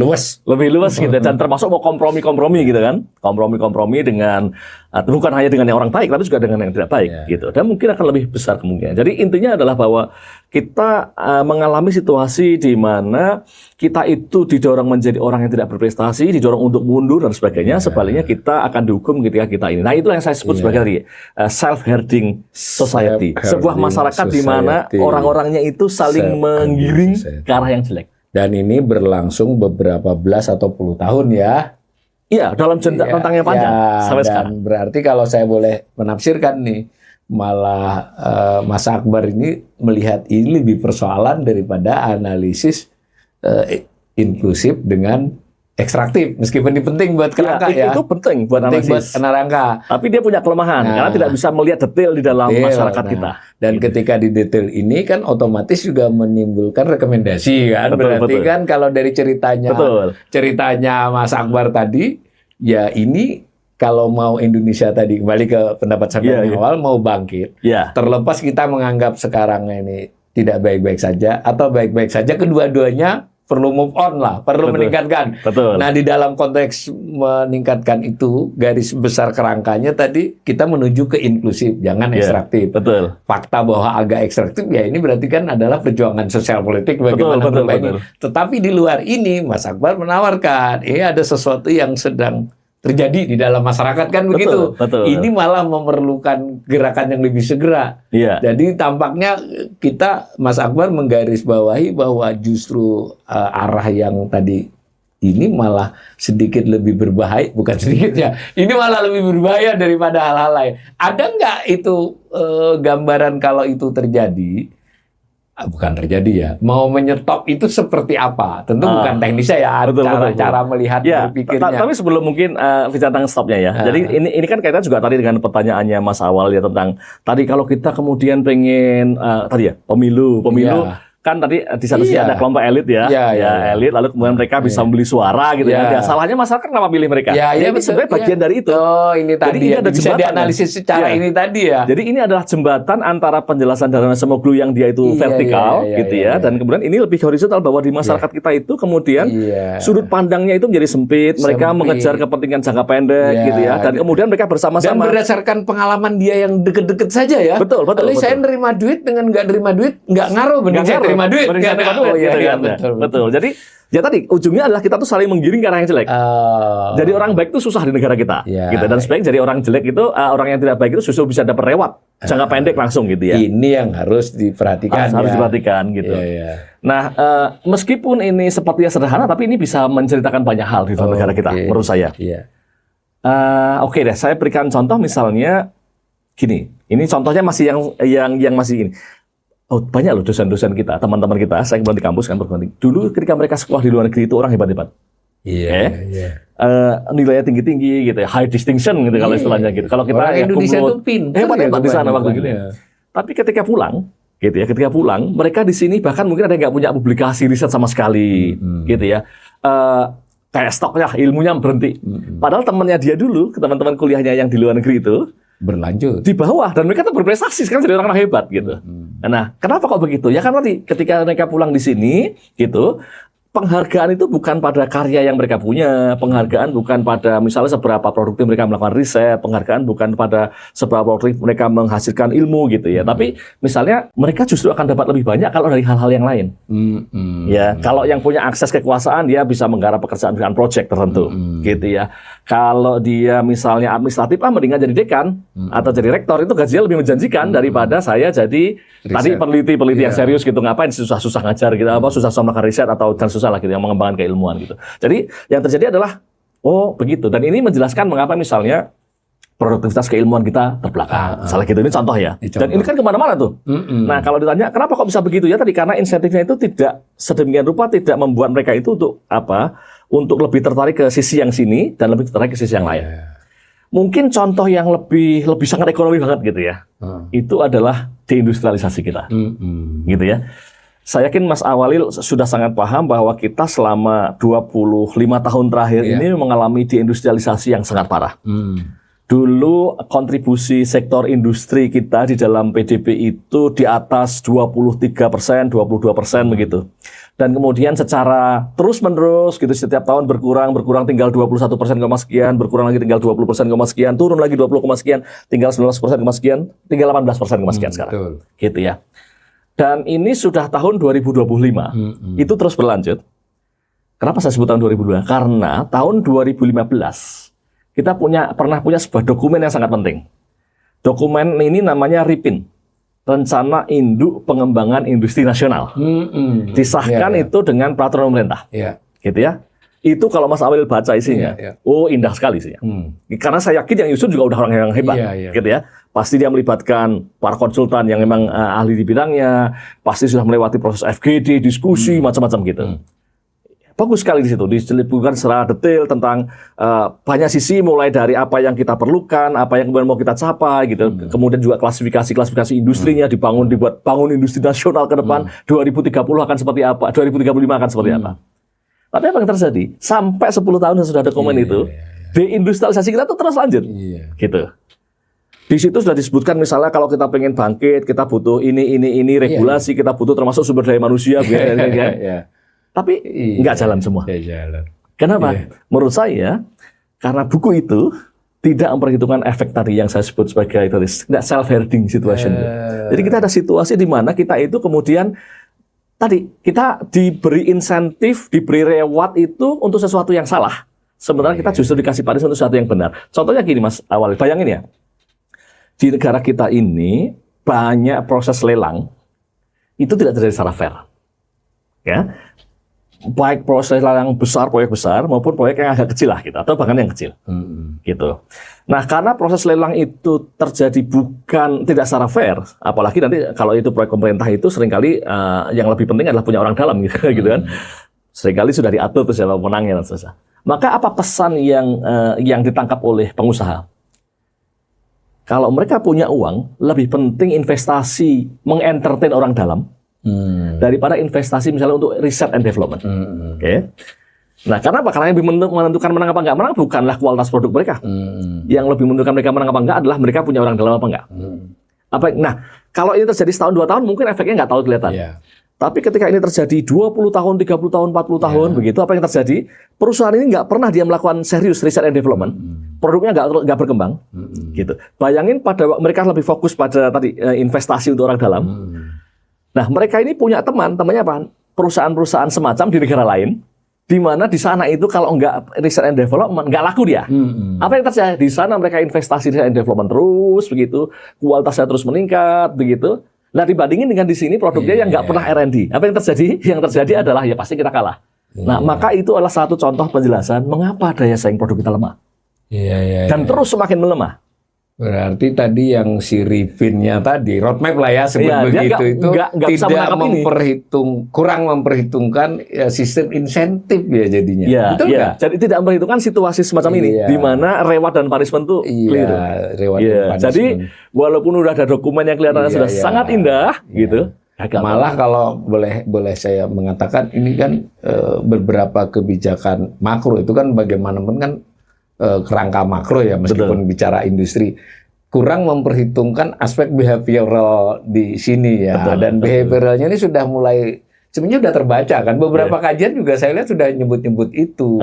Speaker 2: luas gitu,
Speaker 1: dan termasuk mau kompromi gitu kan, kompromi dengan bukan hanya dengan yang orang baik, tapi juga dengan yang tidak baik gitu. Dan mungkin akan lebih besar kemungkinan. Jadi intinya adalah bahwa kita mengalami situasi di mana kita itu didorong menjadi orang yang tidak berprestasi, didorong untuk mundur dan sebagainya. Sebaliknya kita akan dihukum ketika kita ini. Nah, itulah yang saya sebut sebagai self-herding society. Sebuah masyarakat di mana orang-orangnya itu saling menggiring ke arah yang jelek.
Speaker 2: Dan ini berlangsung beberapa belas atau puluh tahun ya.
Speaker 1: Iya, dalam rentang yang panjang sampai sekarang.
Speaker 2: Berarti kalau saya boleh menafsirkan nih, malah Mas Akbar ini melihat ini lebih persoalan daripada analisis inklusif dengan ekstraktif, meskipun ini penting buat kerangka ya.
Speaker 1: Itu penting buat analisis.
Speaker 2: Buat kerangka.
Speaker 1: Tapi dia punya kelemahan karena tidak bisa melihat detail di dalam masyarakat kita.
Speaker 2: Dan ketika di detail ini kan otomatis juga menimbulkan rekomendasi kan. Berarti kan kalau dari ceritanya Mas Akbar tadi, ya ini kalau mau Indonesia tadi kembali ke pendapat saya awal mau bangkit, terlepas kita menganggap sekarang ini tidak baik-baik saja atau baik-baik saja, kedua-duanya perlu move on lah, perlu meningkatkan. Nah, di dalam konteks meningkatkan itu, garis besar kerangkanya tadi kita menuju ke inklusif, jangan ekstraktif. Fakta bahwa agak ekstraktif ya ini berarti kan adalah perjuangan sosial politik bagaimana memperbaiki. Tetapi di luar ini, Mas Akbar menawarkan, ada sesuatu yang sedang terjadi di dalam masyarakat kan begitu. Ini malah memerlukan gerakan yang lebih segera. Jadi tampaknya kita, Mas Akbar menggarisbawahi bahwa justru arah yang tadi ini malah sedikit lebih berbahaya, bukan sedikit ya. Ini malah lebih berbahaya daripada hal-hal lain. Ada nggak itu gambaran kalau itu terjadi? Bukan terjadi ya. Mau menyetop itu seperti apa? Tentu bukan teknisnya ya, cara melihat berpikirnya.
Speaker 1: Tapi sebelum mungkin bicara tentang stopnya ya. Jadi ini kan kaitan juga tadi dengan pertanyaannya Mas Awal ya tentang tadi kalau kita kemudian pengen pemilu. Kan tadi di satu sisi ada kelompok elit elit, lalu kemudian mereka bisa membeli suara gitu ya. Salahnya masyarakat kenapa pilih mereka? Ini sebenarnya bagian dari itu.
Speaker 2: Ini tadi ini ada bisa dianalisis secara ini tadi ya.
Speaker 1: Jadi ini adalah jembatan antara penjelasan Dharma Semoglu yang dia itu vertikal dan kemudian ini lebih horizontal bahwa di masyarakat kita itu kemudian sudut pandangnya itu menjadi sempit, mereka mengejar kepentingan jangka pendek gitu ya, dan kemudian mereka bersama-sama
Speaker 2: dan berdasarkan pengalaman dia yang deket-deket saja ya.
Speaker 1: Betul.
Speaker 2: Saya nerima duit dengan nggak nerima duit nggak ngaruh, terima duit.
Speaker 1: Betul. Jadi ya tadi ujungnya adalah kita tuh saling menggiring ke arah yang jelek. Jadi orang baik itu susah di negara kita, gitu. Dan sebaliknya jadi orang jelek itu orang yang tidak baik itu justru bisa dapat reward jangka pendek langsung gitu ya.
Speaker 2: Ini yang harus diperhatikan.
Speaker 1: Harus diperhatikan gitu. Nah, meskipun ini sepertinya sederhana, tapi ini bisa menceritakan banyak hal di dalam negara kita, menurut saya. Oke deh, saya berikan contoh misalnya gini. Ini contohnya masih yang masih ini. Banyak loh dosen-dosen kita, teman-teman kita, saya kebetulan di kampus kan berganti. Dulu ketika mereka sekolah di luar negeri itu orang hebat-hebat. Nilainya tinggi-tinggi gitu ya, high distinction gitu kalau istilahnya gitu. Kalau kita
Speaker 2: orang Indonesia itu pintar
Speaker 1: hebat di sana waktu gitu. Tapi ketika pulang gitu ya, mereka di sini bahkan mungkin ada yang nggak punya publikasi riset sama sekali gitu ya. Kayak stoknya ilmunya berhenti. Padahal temannya dia dulu, teman-teman kuliahnya yang di luar negeri itu
Speaker 2: berlanjut
Speaker 1: di bawah dan mereka tuh berprestasi sekarang jadi orang hebat gitu. Nah, kenapa kok begitu? Ya karena ketika mereka pulang di sini gitu, penghargaan itu bukan pada karya yang mereka punya, penghargaan bukan pada misalnya seberapa produktif mereka melakukan riset, penghargaan bukan pada seberapa produktif mereka menghasilkan ilmu gitu ya. Tapi misalnya mereka justru akan dapat lebih banyak kalau dari hal-hal yang lain. Ya, kalau yang punya akses kekuasaan dia bisa menggarap pekerjaan dengan proyek tertentu gitu ya. Kalau dia misalnya administratif mendingan jadi dekan atau jadi rektor, itu gajinya lebih menjanjikan daripada saya jadi riset. Tadi peneliti yang serius gitu, ngapain susah-susah ngajar gitu, susah-susah melakukan riset atau susah lah gitu yang mengembangkan keilmuan gitu. Jadi yang terjadi adalah begitu, dan ini menjelaskan mengapa misalnya produktivitas keilmuan kita terbelakang. Salah gitu, ini contoh ya. Dan ini kan kemana-mana tuh. Nah kalau ditanya kenapa kok bisa begitu ya tadi, karena insentifnya itu tidak sedemikian rupa, tidak membuat mereka itu untuk untuk lebih tertarik ke sisi yang sini dan lebih tertarik ke sisi yang lain. Mungkin contoh yang lebih sangat ekonomi banget gitu ya. Itu adalah deindustrialisasi kita. Gitu ya. Saya yakin Mas Awalil sudah sangat paham bahwa kita selama 25 tahun terakhir ini mengalami deindustrialisasi yang sangat parah. Dulu kontribusi sektor industri kita di dalam PDB itu di atas 23%, 22% begitu. Dan kemudian secara terus-menerus gitu setiap tahun berkurang tinggal 21% sekian, berkurang lagi tinggal 20% sekian, turun lagi 20 sekian, tinggal 19% sekian, tinggal 18% sekian sekarang. Gitu ya. Dan ini sudah tahun 2025. Itu terus berlanjut. Kenapa saya sebut tahun 2025? Karena tahun 2015 kita pernah punya sebuah dokumen yang sangat penting. Dokumen ini namanya RIPIN, Rencana Induk Pengembangan Industri Nasional. Disahkan itu dengan peraturan pemerintah. Gitu ya. Itu kalau Mas Awil baca isinya, oh indah sekali isinya. Karena saya yakin yang nyusun juga udah orang yang hebat, gitu ya. Pasti dia melibatkan para konsultan yang memang ahli di bidangnya, pasti sudah melewati proses FGD, diskusi, macam-macam gitu. Bagus sekali di situ, disebutkan secara detail tentang banyak sisi, mulai dari apa yang kita perlukan, apa yang kemudian mau kita capai, gitu. Kemudian juga klasifikasi industrinya dibuat bangun industri nasional ke depan. 2030 akan seperti apa, 2035 akan seperti apa. Tapi apa yang terjadi? Sampai 10 tahun sudah ada komen itu, deindustrialisasi kita tuh terus lanjut, gitu. Di situ sudah disebutkan misalnya kalau kita pengen bangkit, kita butuh ini regulasi, kita butuh termasuk sumber daya manusia, tapi nggak jalan semua. Kenapa? Menurut saya, karena buku itu tidak memperhitungkan efek tadi yang saya sebut sebagai tidak self-herding situation. Jadi kita ada situasi di mana kita itu kemudian tadi kita diberi insentif, diberi reward itu untuk sesuatu yang salah. Sementara kita justru dikasih paris untuk sesuatu yang benar. Contohnya gini Mas Awal, bayangin ya. Di negara kita ini banyak proses lelang itu tidak terjadi secara fair. Ya. Baik proses lelang besar, proyek besar maupun proyek yang agak kecil lah gitu, atau bahkan yang kecil. Gitu. Nah, karena proses lelang itu terjadi bukan tidak secara fair, apalagi nanti kalau itu proyek pemerintah itu seringkali yang lebih penting adalah punya orang dalam gitu, gitu kan. Seringkali sudah diatur tuh siapa pemenangnya dan seterusnya. Maka apa pesan yang ditangkap oleh pengusaha? Kalau mereka punya uang, lebih penting investasi mengentertain orang dalam daripada investasi misalnya untuk research and development. Oke. Nah, karena apa? Karena yang menentukan menang apa enggak menang bukanlah kualitas produk mereka. Yang lebih menentukan mereka menang apa enggak adalah mereka punya orang dalam apa enggak. Nah, kalau ini terjadi setahun 2 tahun mungkin efeknya enggak tahu kelihatan. Tapi ketika ini terjadi 20 tahun, 30 tahun, 40 tahun begitu, apa yang terjadi? Perusahaan ini enggak pernah dia melakukan serius research and development. Produknya enggak berkembang. Gitu. Bayangin pada mereka lebih fokus pada tadi investasi untuk orang dalam. Nah, mereka ini punya temannya apa? Perusahaan-perusahaan semacam di negara lain, di mana di sana itu kalau enggak research and development, enggak laku dia. Apa yang terjadi? Di sana mereka investasi research and development terus, begitu, kualitasnya terus meningkat, begitu. Nah, dibandingin dengan di sini produknya yang enggak pernah R&D. Apa yang terjadi? Yang terjadi adalah ya pasti kita kalah. Nah, maka itu adalah satu contoh penjelasan mengapa daya saing produk kita lemah. Dan terus semakin melemah.
Speaker 2: Berarti tadi yang si RIPIN-nya tadi, roadmap lah ya sebut begitu, itu tidak kurang memperhitungkan sistem insentif ya jadinya. Betul nggak?
Speaker 1: Jadi tidak memperhitungkan situasi semacam ini, di mana reward dan punishment itu keliru. Jadi walaupun udah ada dokumen yang kelihatannya sudah sangat indah, gitu.
Speaker 2: Malah kalau boleh saya mengatakan ini kan beberapa kebijakan makro itu kan bagaimanapun kan kerangka makro ya, meskipun bicara industri, kurang memperhitungkan aspek behavioral di sini ya. Dan behavioralnya ini sudah mulai sebenarnya sudah terbaca kan, beberapa kajian juga saya lihat sudah nyebut-nyebut itu.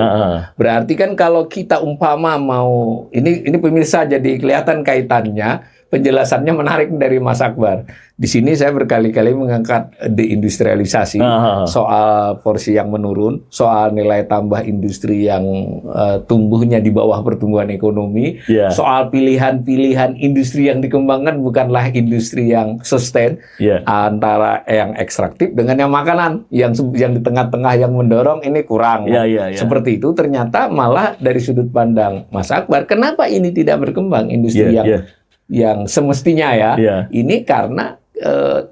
Speaker 2: Berarti kan kalau kita umpama mau ini pemirsa jadi kelihatan kaitannya, penjelasannya menarik dari Mas Akbar. Di sini saya berkali-kali mengangkat deindustrialisasi, soal porsi yang menurun, soal nilai tambah industri yang tumbuhnya di bawah pertumbuhan ekonomi, soal pilihan-pilihan industri yang dikembangkan bukanlah industri yang sustain, antara yang ekstraktif dengan yang makanan, yang di tengah-tengah yang mendorong ini kurang. Seperti itu ternyata malah dari sudut pandang Mas Akbar, kenapa ini tidak berkembang industri yang semestinya ini karena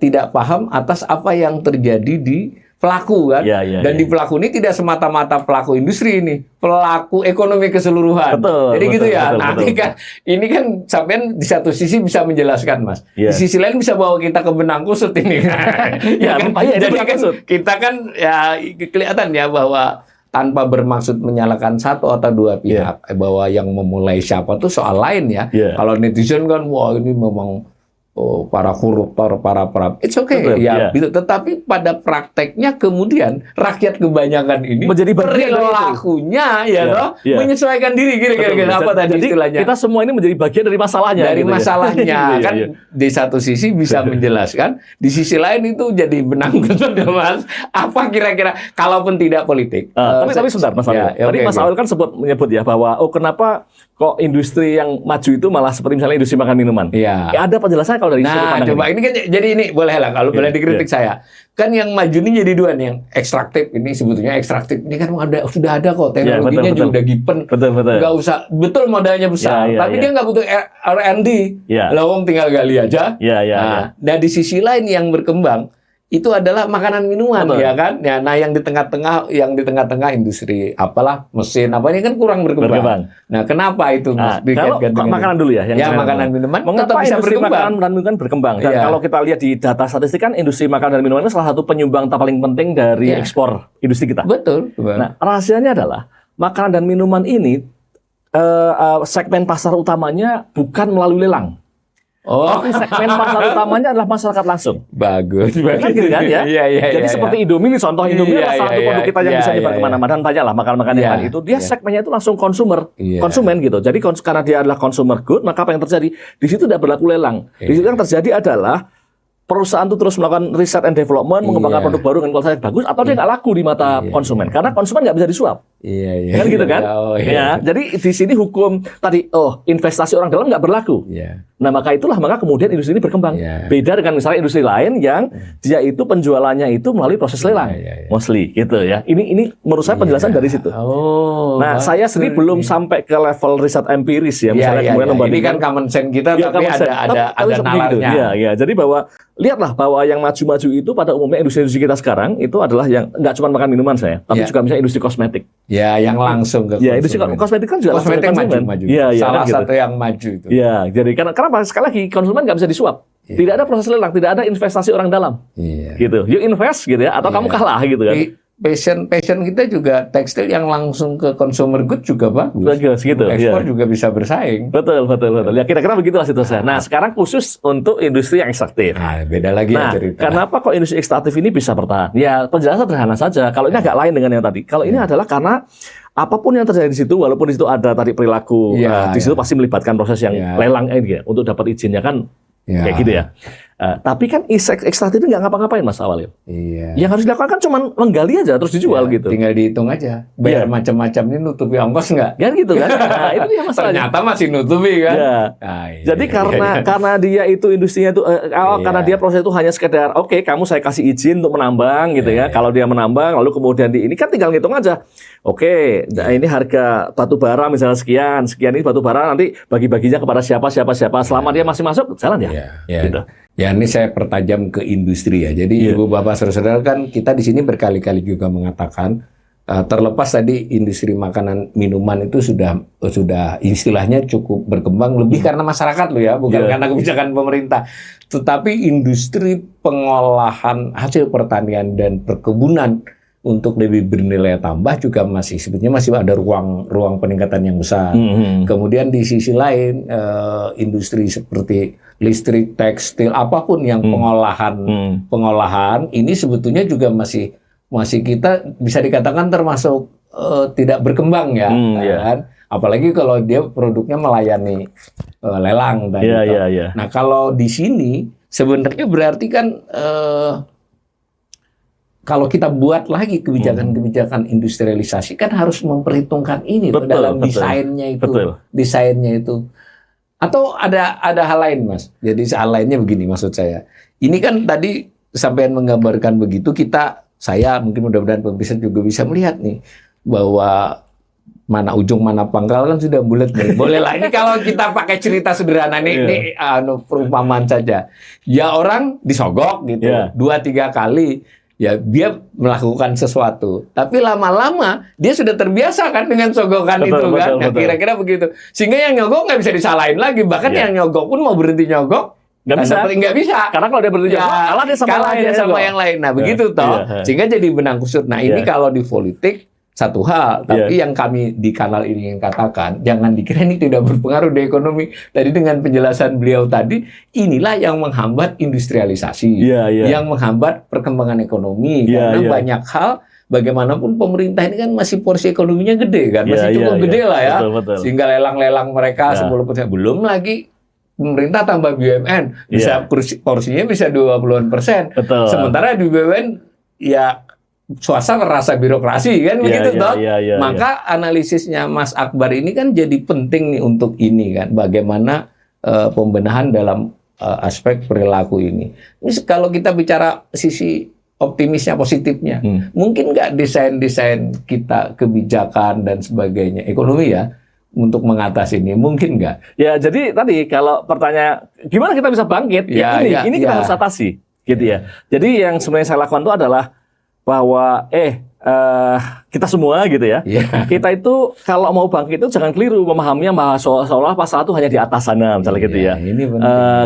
Speaker 2: tidak paham atas apa yang terjadi di pelaku kan, dan di pelaku ini tidak semata-mata pelaku industri ini, pelaku ekonomi keseluruhan. Jadi gitu ya. Nanti kan ini kan sampean di satu sisi bisa menjelaskan Mas, di sisi lain bisa bawa kita ke benang kusut ini. Jadi kan kita kan ya kelihatan ya bahwa tanpa bermaksud menyalahkan satu atau dua pihak, bahwa yang memulai siapa tuh soal lain ya. Kalau netizen kan, wah ini memang para koruptor, it's okay
Speaker 1: Betul,
Speaker 2: ya,
Speaker 1: iya.
Speaker 2: gitu. Tetapi pada prakteknya kemudian rakyat kebanyakan ini
Speaker 1: Menjadi bagian dari itu.
Speaker 2: perilakunya ya
Speaker 1: Iya,
Speaker 2: toh
Speaker 1: iya.
Speaker 2: menyesuaikan diri kira-kira apa tadi
Speaker 1: Jadi
Speaker 2: istilahnya.
Speaker 1: kita semua ini menjadi bagian dari masalahnya.
Speaker 2: Dari
Speaker 1: gitu ya.
Speaker 2: masalahnya
Speaker 1: Iya,
Speaker 2: kan
Speaker 1: iya.
Speaker 2: di satu sisi bisa menjelaskan, di sisi lain itu jadi benang kusut Mas. Apa kira-kira kalaupun tidak politik.
Speaker 1: Tapi sebentar Mas Awil. Tadi Mas Awil kan menyebut ya bahwa kenapa kok industri yang maju itu malah seperti misalnya industri makan minuman.
Speaker 2: Iya.
Speaker 1: Ya, ada penjelasannya kalau dari sudut
Speaker 2: Nah,
Speaker 1: pandang
Speaker 2: coba ini kan jadi ini boleh lah kalau boleh dikritik saya. Kan yang maju ini jadi dua nih, yang ekstraktif ini sebetulnya ekstraktif ini kan sudah ada kok teknologinya
Speaker 1: betul.
Speaker 2: juga udah given.
Speaker 1: Betul.
Speaker 2: Nggak usah betul modalnya besar, tapi dia nggak butuh R&D.
Speaker 1: Iya.
Speaker 2: Lah wong tinggal gali aja.
Speaker 1: Iya.
Speaker 2: Nah, di sisi lain yang berkembang itu adalah makanan minuman,
Speaker 1: Betul.
Speaker 2: ya kan? Ya, nah yang di tengah-tengah industri apalah mesin apa ini kan kurang berkembang. Nah, kenapa itu Mas?
Speaker 1: Kalau makanan dulu ya,
Speaker 2: yang makanan minuman
Speaker 1: mengapa
Speaker 2: tetap bisa
Speaker 1: industri
Speaker 2: berkembang.
Speaker 1: makanan dan minuman berkembang? Dan
Speaker 2: Iya.
Speaker 1: kalau kita lihat di data statistik kan industri makanan dan minuman itu salah satu penyumbang paling penting dari
Speaker 2: Iya.
Speaker 1: ekspor industri kita.
Speaker 2: Betul.
Speaker 1: Nah, rahasianya adalah makanan dan minuman ini segmen pasar utamanya bukan melalui lelang. Tapi segmen pasar utamanya adalah masyarakat langsung.
Speaker 2: Bagus.
Speaker 1: Kan gitu kan ya?
Speaker 2: Iya.
Speaker 1: Jadi seperti Indomie ini, contoh Indomie adalah salah satu produk kita yang bisa dipakai kemana-mana. Dan tanyalah makan-makan yang lain itu, dia segmennya itu langsung konsumen gitu. Jadi karena dia adalah consumer good, maka apa yang terjadi? Di situ tidak berlaku lelang. Di situ yang terjadi adalah perusahaan itu terus melakukan riset and development, mengembangkan produk baru dengan kualitas yang bagus, atau dia nggak laku di mata konsumen. Karena konsumen nggak bisa disuap.
Speaker 2: Iya.
Speaker 1: Kan gitu kan? Ya, jadi di sini hukum tadi, investasi orang dalam nggak berlaku.
Speaker 2: Iya.
Speaker 1: Nah, maka industri ini berkembang.
Speaker 2: Iya.
Speaker 1: Beda dengan misalnya industri lain yang dia itu penjualannya itu melalui proses lelang. Mostly gitu ya. Ini menurut saya penjelasan dari situ. Nah, saya sendiri belum sampai ke level riset empiris ya. Misalnya kemudian
Speaker 2: ini kan common sense kita tapi ada nalarnya.
Speaker 1: Iya. Jadi bahwa lihatlah bahwa yang maju-maju itu pada umumnya industri kita sekarang itu adalah yang nggak cuma makan minuman tapi juga misalnya industri kosmetik.
Speaker 2: Ya, yang langsung ke
Speaker 1: ya, industri kosmetik kan juga
Speaker 2: kosmetik maju.
Speaker 1: Ya,
Speaker 2: salah
Speaker 1: kan
Speaker 2: satu yang maju itu.
Speaker 1: Ya, jadi kenapa sekali lagi konsumen nggak bisa disuap. Tidak ada proses lelang, tidak ada investasi orang dalam. Gitu. You invest gitu ya, atau kamu kalah gitu kan.
Speaker 2: Passion kita juga tekstil yang langsung ke consumer good juga bagus
Speaker 1: gitu.
Speaker 2: Ekspor juga bisa bersaing.
Speaker 1: Betul. Ya kira-kira begitulah situasinya. Nah, sekarang khusus untuk industri yang ekstraktif.
Speaker 2: Nah, beda lagi ya cerita.
Speaker 1: Kenapa kok industri ekstraktif ini bisa bertahan? Ya, penjelasan sederhana saja. Kalau ini agak lain dengan yang tadi. Kalau ini adalah karena apapun yang terjadi di situ, walaupun di situ ada tadi perilaku, di situ pasti melibatkan proses yang lelang untuk dapat izinnya kan, kayak gitu ya. Tapi kan ekstraktif itu nggak ngapa-ngapain Mas Awalil.
Speaker 2: Iya.
Speaker 1: Yang harus dilakukan kan cuma menggali aja terus dijual gitu.
Speaker 2: Tinggal dihitung aja. Bayar macam-macam ini nutupi ongkos nggak?
Speaker 1: Kan gitu kan. Nah, itu dia masalahnya.
Speaker 2: Ternyata masih nutupi kan.
Speaker 1: Ya. Jadi karena dia itu industrinya itu karena dia proses itu hanya sekedar kamu saya kasih izin untuk menambang gitu ya. Kalau dia menambang lalu kemudian ini kan tinggal ngitung aja. Nah ini harga batu bara misalnya sekian ini batu bara nanti bagi-baginya kepada siapa selama dia masih masuk jalan ya. Gitu.
Speaker 2: Ya, ini saya pertajam ke industri ya. Jadi Ibu Bapak Saudara kan kita di sini berkali-kali juga mengatakan terlepas tadi industri makanan minuman itu sudah istilahnya cukup berkembang lebih karena masyarakat loh ya, bukan karena kebijakan pemerintah. Tetapi industri pengolahan hasil pertanian dan perkebunan untuk lebih bernilai tambah juga sebetulnya masih ada ruang peningkatan yang besar. Kemudian di sisi lain industri seperti listrik, tekstil, apapun yang pengolahan ini sebetulnya juga masih kita bisa dikatakan termasuk tidak berkembang ya, kan? Apalagi kalau dia produknya melayani lelang dan Nah, kalau di sini sebenarnya berarti kan kalau kita buat lagi kebijakan industrialisasi kan harus memperhitungkan ini dalam desainnya itu. Atau ada hal lain, Mas. Jadi hal lainnya begini maksud saya. Ini kan tadi sampean menggambarkan begitu, saya mungkin mudah-mudahan pemirsa juga bisa melihat nih bahwa mana ujung mana pangkal kan sudah bulat nih. Boleh lah ini kalau kita pakai cerita sederhana ini perumpamaan saja. Ya orang disogok gitu 2-3 kali. Ya dia melakukan sesuatu, tapi lama-lama dia sudah terbiasa kan dengan sogokan itu kan. Nah, kira-kira begitu. Sehingga yang nyogok nggak bisa disalahin lagi. Bahkan yang nyogok pun mau berhenti nyogok nggak bisa.
Speaker 1: Karena kalau dia berhenti nyogok, kalah dia sama
Speaker 2: yang lain. Nah begitu toh. Sehingga jadi benang kusut. Nah ini kalau di politik satu hal, tapi yang kami di kanal ini ingin katakan, jangan dikira ini tidak berpengaruh di ekonomi. Tadi dengan penjelasan beliau tadi, inilah yang menghambat industrialisasi, yang menghambat perkembangan ekonomi, karena banyak hal. Bagaimanapun pemerintah ini kan masih porsi ekonominya gede kan, masih cukup gede lah ya, betul. Sehingga lelang-lelang mereka 10%, belum lagi pemerintah tambah BUMN, bisa porsinya bisa 20%. Sementara di BUMN ya swasta merasa birokrasi kan begitu toh. Maka analisisnya Mas Akbar ini kan jadi penting nih untuk ini kan, bagaimana pembenahan dalam aspek perilaku ini. Ini kalau kita bicara sisi optimisnya, positifnya, mungkin nggak desain-desain kita, kebijakan dan sebagainya, ekonomi ya, untuk mengatasi ini, mungkin nggak?
Speaker 1: Ya, jadi tadi kalau pertanyaan gimana kita bisa bangkit, ini kita harus atasi, gitu ya. Jadi yang sebenarnya saya lakukan itu adalah bahwa kita semua gitu ya, kita itu kalau mau bangkit itu jangan keliru memahaminya bahwa seolah-olah pasal itu hanya di atas sana misalnya gitu ya,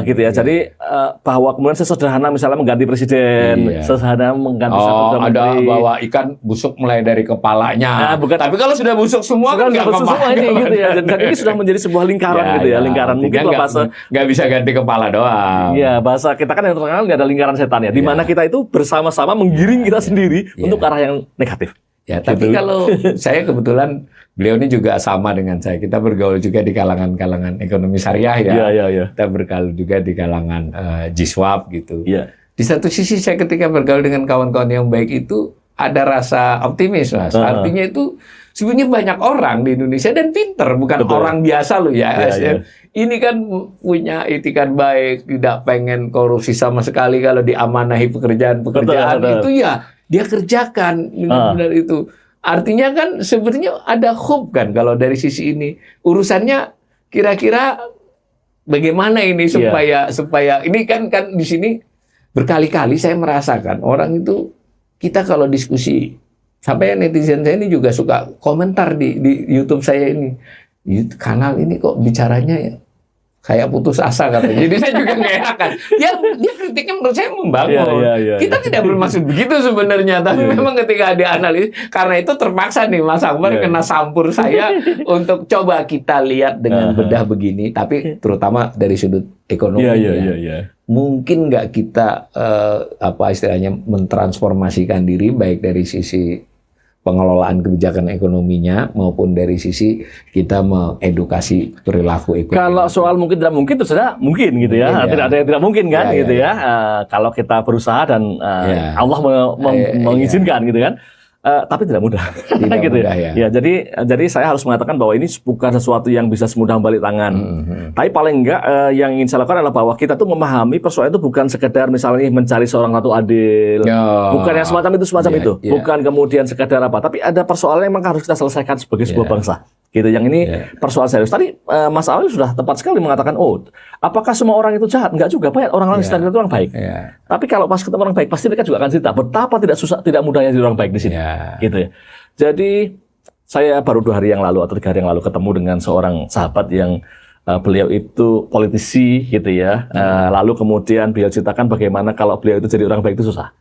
Speaker 1: gitu ya. Jadi bahwa kemudian sesederhana misalnya mengganti presiden, sesederhana mengganti satu menteri.
Speaker 2: Ada bawa ikan busuk mulai dari kepalanya. Tapi kalau sudah busuk semua kan nggak apa-apa
Speaker 1: ini gitu ya. Dan ini sudah menjadi sebuah lingkaran gitu ya, lingkaran mungkin bahasa
Speaker 2: nggak bisa ganti kepala doang.
Speaker 1: Iya, bahasa kita kan yang terkenal nggak ada lingkaran setan ya, di mana kita itu bersama-sama menggiring kita sendiri untuk arah yang negatif.
Speaker 2: Ya, tapi kalau saya kebetulan beliau ini juga sama dengan saya. Kita bergaul juga di kalangan ekonomi syariah ya. Kita bergaul juga di kalangan Jiswap gitu. Di satu sisi saya ketika bergaul dengan kawan-kawan yang baik itu ada rasa optimis, Mas. Artinya itu sebenarnya banyak orang di Indonesia dan pinter, bukan orang biasa loh ya. Ini kan punya itikat baik, tidak pengen korupsi sama sekali, kalau diamanahi pekerjaan itu ya dia kerjakan benar-benar itu. Artinya kan sebenarnya ada hope kan kalau dari sisi ini. Urusannya kira-kira bagaimana ini supaya ini kan di sini berkali-kali saya merasakan orang itu, kita kalau diskusi sampai netizen saya ini juga suka komentar di YouTube saya ini. Kanal ini kok bicaranya ya kayak putus asa katanya. Jadi saya juga nggak enakan. Dia kritiknya menurut saya membangun. Kita tidak bermaksud begitu sebenarnya, tapi memang ketika ada analisis, karena itu terpaksa nih Mas Akbar kena sampur saya untuk coba kita lihat dengan bedah begini, tapi terutama dari sudut ekonomi. Mungkin nggak kita istilahnya mentransformasikan diri baik dari sisi pengelolaan kebijakan ekonominya maupun dari sisi kita mengedukasi perilaku ekonomi.
Speaker 1: Kalau soal mungkin tidak mungkin, terus saja mungkin gitu ya. Tidak ada yang tidak mungkin kan gitu ya. Kalau kita berusaha dan Allah mengizinkan gitu kan. Tapi tidak mudah. Gitu mudah ya. Jadi saya harus mengatakan bahwa ini bukan sesuatu yang bisa semudah balik tangan. Tapi paling enggak yang ingin saya lakukan adalah bahwa kita tuh memahami persoalan itu bukan sekedar misalnya mencari seorang ratu adil. Bukan yang semacam itu. Bukan kemudian sekedar apa. Tapi ada persoalan yang memang harus kita selesaikan sebagai sebuah bangsa. Gitu. Yang ini persoalan serius. Tadi Mas Awil sudah tepat sekali mengatakan, apakah semua orang itu jahat? Enggak juga, banyak orang di sekitar itu orang baik. Tapi kalau pas ketemu orang baik, pasti mereka juga akan cerita betapa tidak mudahnya jadi orang baik di sini. Gitu ya. Jadi saya baru 2 hari yang lalu atau 3 hari yang lalu ketemu dengan seorang sahabat yang beliau itu politisi gitu ya. Lalu kemudian beliau ceritakan bagaimana kalau beliau itu jadi orang baik itu susah.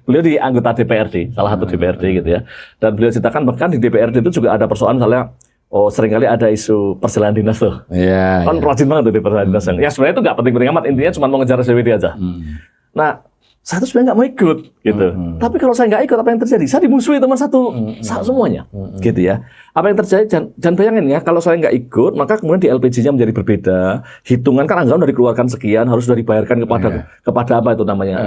Speaker 1: Beliau di anggota DPRD, salah satu DPRD gitu ya. Dan beliau ceritakan bahkan di DPRD itu juga ada persoalan misalnya seringkali ada isu perjalanan dinas tuh. Rajin banget tuh di perjalanan dinas. Ya sebenarnya itu nggak penting-penting amat, intinya cuma mau ngejar SPWD aja. Nah, saya tuh sebenarnya nggak mau ikut gitu. Tapi kalau saya nggak ikut, apa yang terjadi? Saya dimusuhi teman semuanya, gitu ya. Apa yang terjadi? Dan bayangin ya, kalau saya nggak ikut, maka kemudian di LPG-nya menjadi berbeda. Hitungan kan anggaran sudah dikeluarkan sekian, harus sudah dibayarkan kepada apa itu namanya?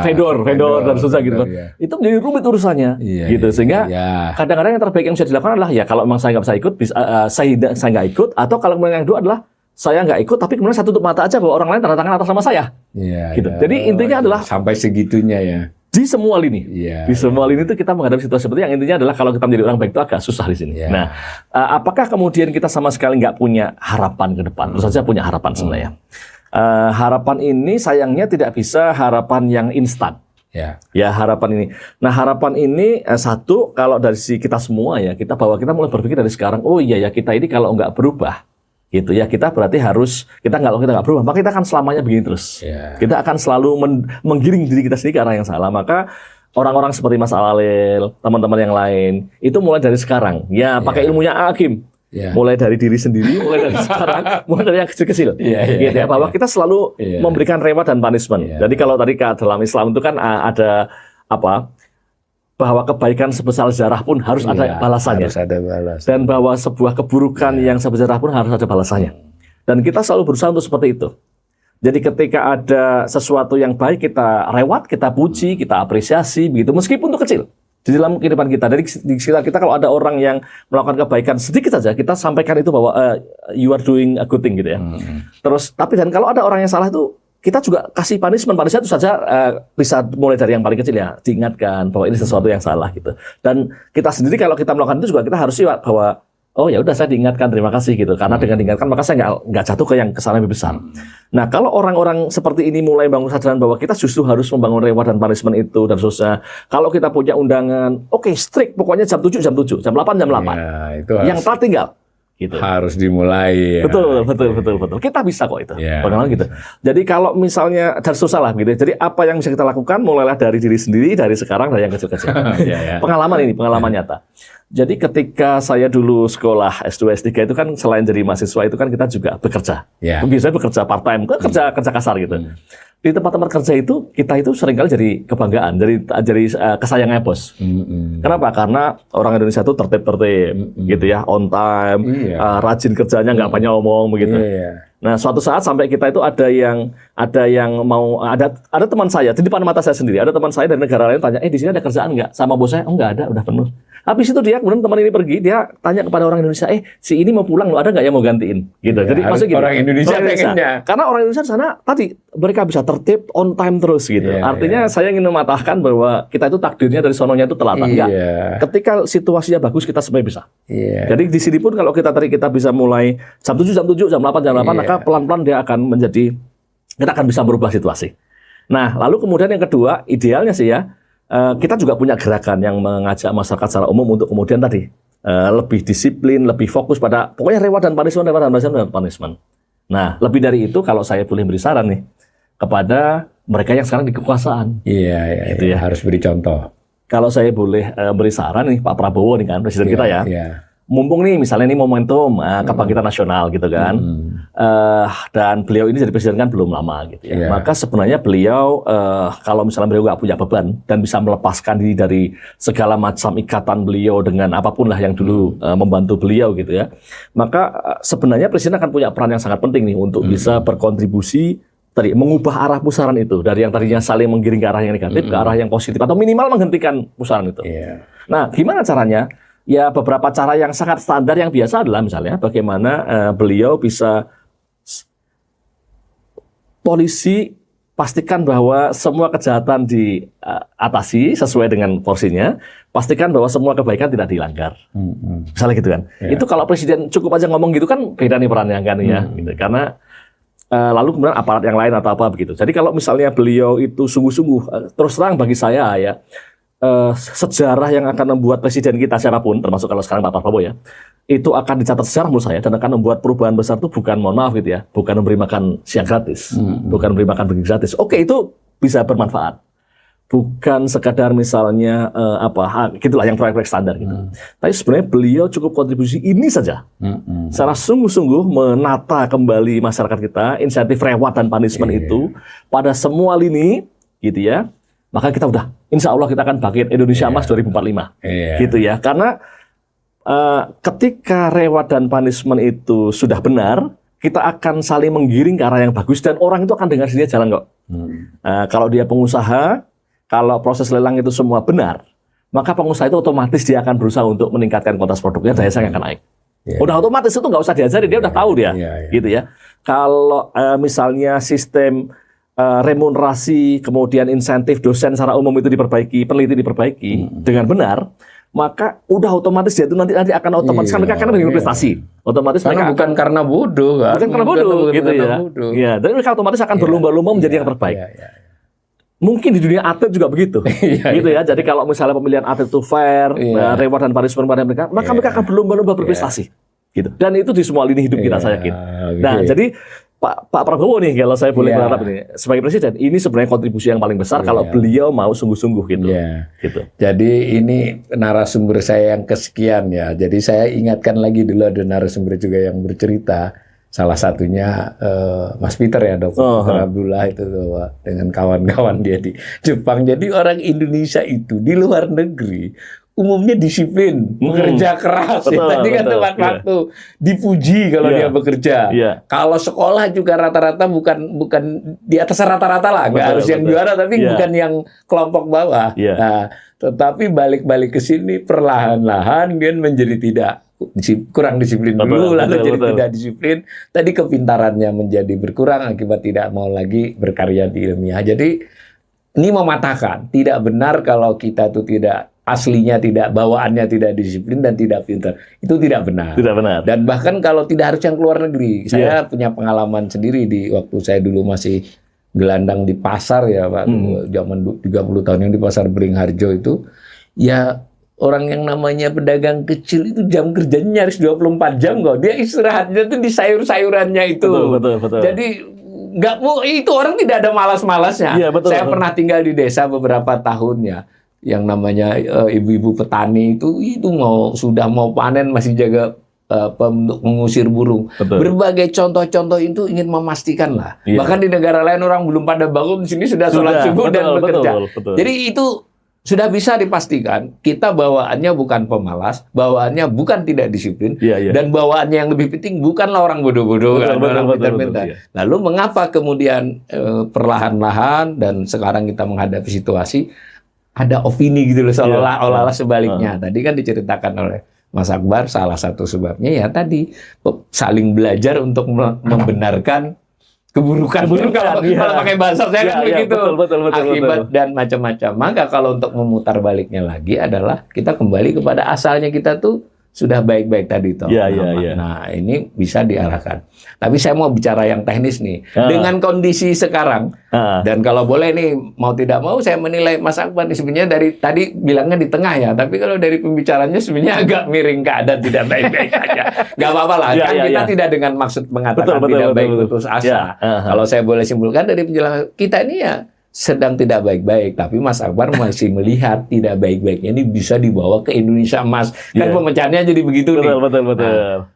Speaker 1: Vendor dan susah gitu kan. Itu menjadi rumit urusannya, gitu. Sehingga kadang-kadang yang terbaik yang bisa dilakukan adalah ya kalau memang saya nggak bisa ikut, saya nggak ikut. Atau kalau kemudian yang kedua adalah saya nggak ikut, tapi kemudian saya tutup mata aja bahwa orang lain tanda tangan atas nama saya. Gitu. Jadi intinya adalah
Speaker 2: sampai segitunya ya.
Speaker 1: Di semua lini, di semua lini itu kita menghadapi situasi seperti yang intinya adalah kalau kita menjadi orang baik itu agak susah di sini. Nah, apakah kemudian kita sama sekali nggak punya harapan ke depan? Tentu saja punya harapan sebenarnya. Harapan ini sayangnya tidak bisa harapan yang instan. Ya harapan ini. Nah harapan ini satu kalau dari sisi kita semua ya, kita mulai berpikir dari sekarang. Oh iya ya, kita ini kalau nggak berubah gitu ya, kita berarti kita nggak berubah, maka kita akan selamanya begini terus. Kita akan selalu menggiring diri kita sendiri ke arah yang salah. Maka orang-orang seperti Mas Awalil, teman-teman yang lain, itu mulai dari sekarang. Ya, pakai ilmunya Hakim. Mulai dari diri sendiri, mulai dari sekarang, mulai dari yang kecil-kecil. Gitu ya, bahwa kita selalu memberikan reward dan punishment. Jadi kalau tadi dalam Islam itu kan ada bahwa kebaikan sebesar zarah pun harus ada balasannya.
Speaker 2: Harus ada balasan.
Speaker 1: Dan bahwa sebuah keburukan yang sebesar zarah pun harus ada balasannya. Dan kita selalu berusaha untuk seperti itu. Jadi ketika ada sesuatu yang baik, kita reward, kita puji, kita apresiasi, begitu. Meskipun itu kecil. Di dalam kehidupan kita, dari di sekitar kita kalau ada orang yang melakukan kebaikan sedikit saja, kita sampaikan itu bahwa you are doing a good thing gitu ya. Terus dan kalau ada orang yang salah itu kita juga kasih punishment. Pada saat itu saja bisa mulai dari yang paling kecil ya, diingatkan bahwa ini sesuatu yang salah gitu. Dan kita sendiri kalau kita melakukan itu juga kita harus siap bahwa oh ya udah saya diingatkan, terima kasih gitu. Karena dengan diingatkan maka saya nggak jatuh ke yang kesalahan lebih besar. Nah kalau orang-orang seperti ini mulai bangun kesadaran bahwa kita justru harus membangun reward dan punishment itu dan seterusnya. Kalau kita punya undangan, oke, strict pokoknya jam 7, jam 7, jam 8, jam 8.
Speaker 2: Ya, itu
Speaker 1: yang telat tinggal. Gitu.
Speaker 2: Harus dimulai.
Speaker 1: Betul. Kita bisa kok itu. Bagaimana gitu. Jadi kalau misalnya dan susah lah gitu. Jadi apa yang bisa kita lakukan mulailah dari diri sendiri, dari sekarang, dari yang kecil-kecil. Pengalaman nyata. Jadi ketika saya dulu sekolah S2, S3 itu kan selain jadi mahasiswa itu kan kita juga bekerja. Biasanya bekerja part time, kerja kasar gitu. Di tempat-tempat kerja itu kita itu seringkali jadi kebanggaan, jadi kesayangannya bos. Kenapa? Karena orang Indonesia itu tertib-tertib, gitu ya, on time, rajin kerjanya, nggak banyak omong begitu. Nah, suatu saat sampai kita itu ada teman saya di depan mata saya sendiri, ada teman saya dari negara lain tanya, di sini ada kerjaan nggak? Sama bos saya, oh nggak ada, udah penuh. Habis itu kemudian teman ini pergi, dia tanya kepada orang Indonesia, si ini mau pulang, lo ada nggak yang mau gantiin? Gitu. Jadi maksudnya
Speaker 2: orang Indonesia pengennya.
Speaker 1: Karena orang Indonesia di sana tadi mereka bisa tertib, on time terus gitu. Artinya saya ingin mematahkan bahwa kita itu takdirnya dari sononya itu telat. Enggak. Ketika situasinya bagus kita sebenarnya bisa. Jadi di sini pun kalau kita bisa mulai jam 7, jam 8, maka pelan-pelan dia akan kita akan bisa merubah situasi. Nah, lalu kemudian yang kedua, idealnya sih ya, kita juga punya gerakan yang mengajak masyarakat secara umum untuk kemudian tadi lebih disiplin, lebih fokus pada pokoknya reward dan punishment. Nah, lebih dari itu kalau saya boleh beri saran nih kepada mereka yang sekarang di kekuasaan. Gitu ya.
Speaker 2: Harus beri contoh.
Speaker 1: Kalau saya boleh beri saran nih Pak Prabowo nih kan presiden kita ya. Mumpung nih misalnya ini momentum kebangkitan nasional gitu kan. Dan beliau ini jadi presiden kan belum lama gitu ya. Maka sebenarnya beliau kalau misalnya beliau nggak punya beban dan bisa melepaskan diri dari segala macam ikatan beliau dengan apapun lah yang dulu membantu beliau gitu ya. Maka sebenarnya presiden akan punya peran yang sangat penting nih untuk bisa berkontribusi tadi mengubah arah pusaran itu dari yang tadinya saling menggiring ke arah yang negatif ke arah yang positif atau minimal menghentikan pusaran itu. Nah, gimana caranya? Ya beberapa cara yang sangat standar yang biasa adalah misalnya bagaimana beliau bisa polisi pastikan bahwa semua kejahatan diatasi sesuai dengan porsinya, pastikan bahwa semua kebaikan tidak dilanggar. Misalnya gitu kan. Itu kalau presiden cukup aja ngomong gitu kan beda nih perannya kan ya. Gitu. Karena lalu kemudian aparat yang lain atau apa begitu. Jadi kalau misalnya beliau itu sungguh-sungguh terus terang bagi saya ya. Sejarah yang akan membuat presiden kita siapapun, termasuk kalau sekarang Pak Prabowo ya, itu akan dicatat sejarah menurut saya dan akan membuat perubahan besar itu bukan, mohon maaf gitu ya, bukan memberi makan siang gratis, bukan memberi makan begini gratis. Oke, itu bisa bermanfaat, bukan sekadar misalnya gitulah yang proyek-proyek standar gitu. Tapi sebenarnya beliau cukup kontribusi ini saja, secara sungguh-sungguh menata kembali masyarakat kita, insentif reward dan punishment itu pada semua lini, gitu ya. Maka kita udah, insya Allah kita akan bangkit Indonesia Emas 2045, gitu ya. Karena ketika reward dan punishment itu sudah benar, kita akan saling menggiring ke arah yang bagus dan orang itu akan dengar sendiri jalan kok. Kalau dia pengusaha, kalau proses lelang itu semua benar, maka pengusaha itu otomatis dia akan berusaha untuk meningkatkan kualitas produknya, daya saing akan naik. Udah otomatis itu nggak usah diajari, dia udah tahu dia, gitu ya. Kalau misalnya sistem remunerasi, kemudian insentif dosen secara umum itu diperbaiki, peneliti diperbaiki dengan benar, maka udah otomatis dia itu nanti akan otomatis kan mereka akan bikin prestasi. Otomatis
Speaker 2: karena
Speaker 1: mereka
Speaker 2: bukan karena bodoh kan.
Speaker 1: Bukan karena bodoh gitu ya. Iya, dan mereka otomatis akan berlomba-lomba menjadi yang terbaik. Mungkin di dunia atlet juga begitu. Gitu ya. Jadi kalau misalnya pemilihan atlet itu fair, reward dan punishment pada mereka, maka mereka akan berlomba-lomba berprestasi. Gitu. Dan itu di semua lini hidup kita saya yakin. Nah, jadi Pak Prabowo nih, kalau saya boleh
Speaker 2: Iya.
Speaker 1: berharap ini sebagai presiden, ini sebenarnya kontribusi yang paling besar kalau beliau mau sungguh-sungguh gitu.
Speaker 2: Iya.
Speaker 1: Gitu.
Speaker 2: Jadi ini narasumber saya yang kesekian ya. Jadi saya ingatkan lagi dulu ada narasumber juga yang bercerita. Salah satunya Mas Peter ya, Dr. Peter Abdullah itu tuh, dengan kawan-kawan dia di Jepang. Jadi orang Indonesia itu di luar negeri umumnya disiplin, bekerja keras.
Speaker 1: Betul,
Speaker 2: Tadi kan
Speaker 1: betul,
Speaker 2: tepat waktu dipuji kalau dia bekerja.
Speaker 1: Iya.
Speaker 2: Kalau sekolah juga rata-rata bukan di atas rata-rata lah, nggak
Speaker 1: Betul,
Speaker 2: harus yang
Speaker 1: betul.
Speaker 2: juara tapi
Speaker 1: Iya.
Speaker 2: bukan yang kelompok bawah.
Speaker 1: Iya.
Speaker 2: Nah, tetapi balik-balik ke sini perlahan-lahan dia menjadi kurang disiplin dulu,
Speaker 1: Betul,
Speaker 2: lalu
Speaker 1: betul,
Speaker 2: jadi
Speaker 1: betul.
Speaker 2: tidak disiplin. Tadi kepintarannya menjadi berkurang akibat tidak mau lagi berkarya di ilmiah. Jadi ini mematahkan. Tidak benar kalau kita tuh tidak aslinya tidak, bawaannya tidak disiplin dan tidak pintar. Itu tidak benar.
Speaker 1: Tidak benar.
Speaker 2: Dan bahkan kalau tidak harus yang keluar negeri. Saya punya pengalaman sendiri di waktu saya dulu masih gelandang di pasar ya Pak. Zaman 30 tahun yang di pasar Beringharjo itu. Ya orang yang namanya pedagang kecil itu jam kerjanya nyaris 24 jam kok. Dia istirahatnya tuh di sayur-sayurannya itu.
Speaker 1: Betul.
Speaker 2: Jadi nggak mau, itu orang tidak ada malas-malasnya.
Speaker 1: Iya, betul,
Speaker 2: Saya
Speaker 1: betul.
Speaker 2: pernah tinggal di desa beberapa tahun ya. Yang namanya ibu-ibu petani itu sudah mau panen masih jaga untuk mengusir burung.
Speaker 1: Betul.
Speaker 2: Berbagai contoh-contoh itu ingin memastikan lah.
Speaker 1: Iya.
Speaker 2: Bahkan di negara lain orang belum pada bangun, di sini sudah sholat subuh dan bekerja.
Speaker 1: Betul.
Speaker 2: Jadi itu sudah bisa dipastikan kita bawaannya bukan pemalas, bawaannya bukan tidak disiplin,
Speaker 1: Iya.
Speaker 2: dan bawaannya yang lebih penting bukanlah orang bodoh-bodoh,
Speaker 1: Betul,
Speaker 2: kan, orang
Speaker 1: betul,
Speaker 2: pintar-pintar.
Speaker 1: iya.
Speaker 2: Lalu mengapa kemudian perlahan-lahan dan sekarang kita menghadapi situasi ada opini gitu loh, seolah-olah sebaliknya. Tadi kan diceritakan oleh Mas Akbar, salah satu sebabnya ya tadi saling belajar untuk membenarkan keburukan kalau pakai bahasa saya kan begitu.
Speaker 1: Betul.
Speaker 2: Akibat dan macam-macam. Maka kalau untuk memutar baliknya lagi adalah kita kembali kepada asalnya, kita tuh sudah baik-baik tadi toh.
Speaker 1: Iya.
Speaker 2: Nah, ini bisa diarahkan. Tapi saya mau bicara yang teknis nih. Dengan kondisi sekarang, dan kalau boleh nih, mau tidak mau saya menilai Mas Akbar sebenarnya dari tadi bilangnya di tengah ya, tapi kalau dari pembicaranya sebenarnya agak miring keadaan tidak baik-baik aja. Gak apa-apa lah, kan kita tidak dengan maksud mengatakan tidak baik putus asa. Kalau saya boleh simpulkan dari penjelasan kita ini ya sedang tidak baik-baik, tapi Mas Akbar masih melihat tidak baik-baiknya ini bisa dibawa ke Indonesia Emas. Kan pemecahannya jadi begitu nih.
Speaker 1: Betul.
Speaker 2: Nah,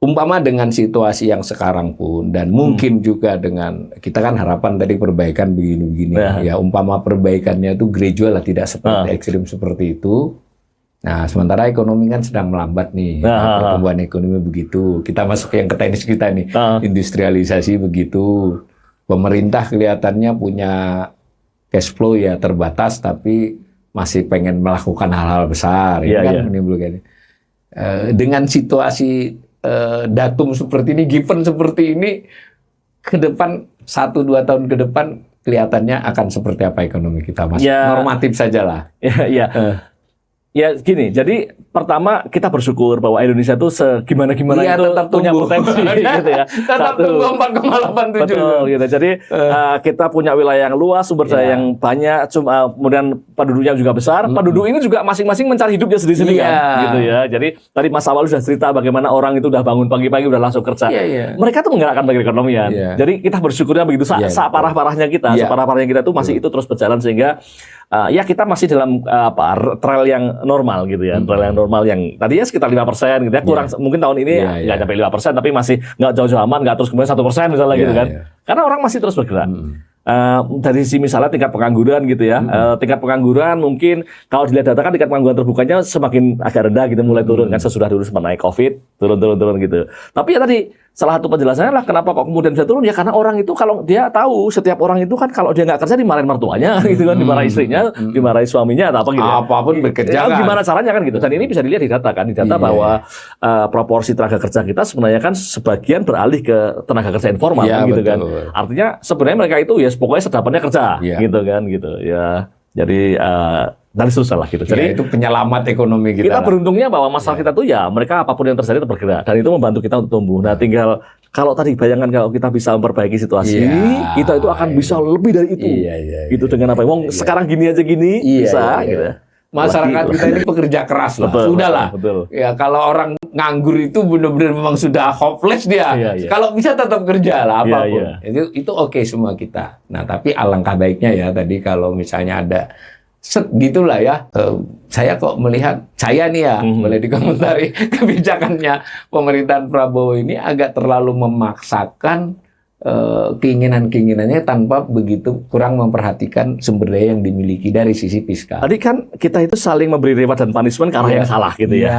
Speaker 2: umpama dengan situasi yang sekarang pun, dan mungkin juga dengan, kita kan harapan tadi perbaikan begini-begini. Ya, umpama perbaikannya itu gradual lah, tidak seperti ekstrim seperti itu. Nah, sementara ekonomi kan sedang melambat nih. Pertumbuhan ekonomi begitu. Kita masuk yang ke teknis kita nih. Industrialisasi begitu. Pemerintah kelihatannya punya cash flow ya terbatas, tapi masih pengen melakukan hal-hal besar. Ini kan menimbulkan. Dengan situasi datum seperti ini, given seperti ini, ke depan 1-2 tahun ke depan kelihatannya akan seperti apa ekonomi kita, Mas? Normatif sajalah.
Speaker 1: Ya gini, jadi pertama kita bersyukur bahwa Indonesia tuh segimana-gimana itu
Speaker 2: tetap
Speaker 1: punya potensi gitu ya.
Speaker 2: Tetap tumbuh 4,87.
Speaker 1: Betul gitu. Jadi kita punya wilayah yang luas, sumber daya yang banyak, kemudian penduduknya juga besar. Penduduk ini juga masing-masing mencari hidupnya sendiri-sendiri kan, gitu ya. Jadi tadi Mas Awal sudah cerita bagaimana orang itu udah bangun pagi-pagi udah langsung kerja. Mereka tuh menggerakkan perekonomian. Jadi kita bersyukurnya begitu separah-parahnya kita, separah-parahnya kita tuh masih itu terus berjalan sehingga ya kita masih dalam trail yang normal gitu ya, trail yang normal yang tadinya sekitar 5% gitu ya, kurang mungkin tahun ini nggak sampai 5%, tapi masih nggak jauh-jauh aman, nggak terus kemudian 1% misalnya gitu kan, karena orang masih terus bergerak. Dari sisi misalnya tingkat pengangguran gitu ya, tingkat pengangguran mungkin kalau dilihat data kan tingkat pengangguran terbukanya semakin agak rendah gitu, mulai turun kan sesudah dulu sempat naik COVID, turun gitu. Tapi ya tadi salah satu penjelasannya lah kenapa kok kemudian bisa turun ya, karena orang itu kalau dia tahu setiap orang itu kan kalau dia nggak kerja dimarahin mertuanya gitu kan, dimarahin istrinya, dimarahin suaminya atau apa gitu.
Speaker 2: Apapun bekerja kan.
Speaker 1: Gimana caranya kan gitu. Dan ini bisa dilihat di data kan, di data bahwa proporsi tenaga kerja kita sebenarnya kan sebagian beralih ke tenaga kerja informal gitu kan. Artinya sebenarnya mereka itu ya pokoknya sedapannya kerja gitu kan gitu ya. Jadi dari susah lah gitu. Jadi
Speaker 2: itu penyelamat ekonomi kita.
Speaker 1: Kita beruntungnya bahwa masalah kita tuh ya mereka apapun yang terjadi tetap bergerak dan itu membantu kita untuk tumbuh. Nah, tinggal kalau tadi bayangkan kalau kita bisa memperbaiki situasi, kita itu akan bisa lebih dari itu. Gitu dengan apa? Wong sekarang gini aja gini bisa gitu.
Speaker 2: Masyarakat kita ini pekerja keras lah. Sudahlah. Ya kalau orang nganggur itu benar-benar memang sudah hopeless dia. Kalau bisa tetap kerja lah apapun. Itu oke semua kita. Nah, tapi alangkah baiknya ya tadi kalau misalnya ada gitulah ya. Saya kok melihat saya nih ya boleh dikomentari kebijakannya pemerintahan Prabowo ini agak terlalu memaksakan keinginan-keinginannya tanpa begitu kurang memperhatikan sumber daya yang dimiliki dari sisi fiskal.
Speaker 1: Tadi kan kita itu saling memberi reward dan punishment ke arah yang salah gitu ya.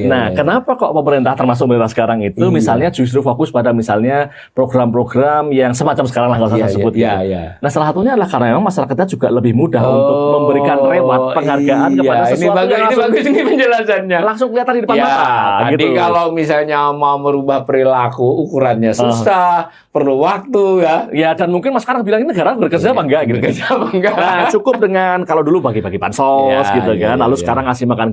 Speaker 1: Nah, kenapa kok pemerintah termasuk pemerintah sekarang itu misalnya justru fokus pada misalnya program-program yang semacam sekarang lah kalau saya sebut gitu. Nah, salah satunya adalah karena memang masyarakatnya juga lebih mudah untuk memberikan reward penghargaan kepada sesuatu yang
Speaker 2: bagus ini penjelasannya.
Speaker 1: Langsung kelihatan di depan mata.
Speaker 2: Jadi kalau misalnya mau merubah perilaku ukurannya susah, perlu waktu ya.
Speaker 1: Ya, dan mungkin Mas sekarang bilang ini negara bekerja apa enggak gitu.
Speaker 2: Bekerja apa enggak.
Speaker 1: Nah, cukup dengan kalau dulu bagi-bagi bansos gitu kan. Lalu sekarang ngasih makan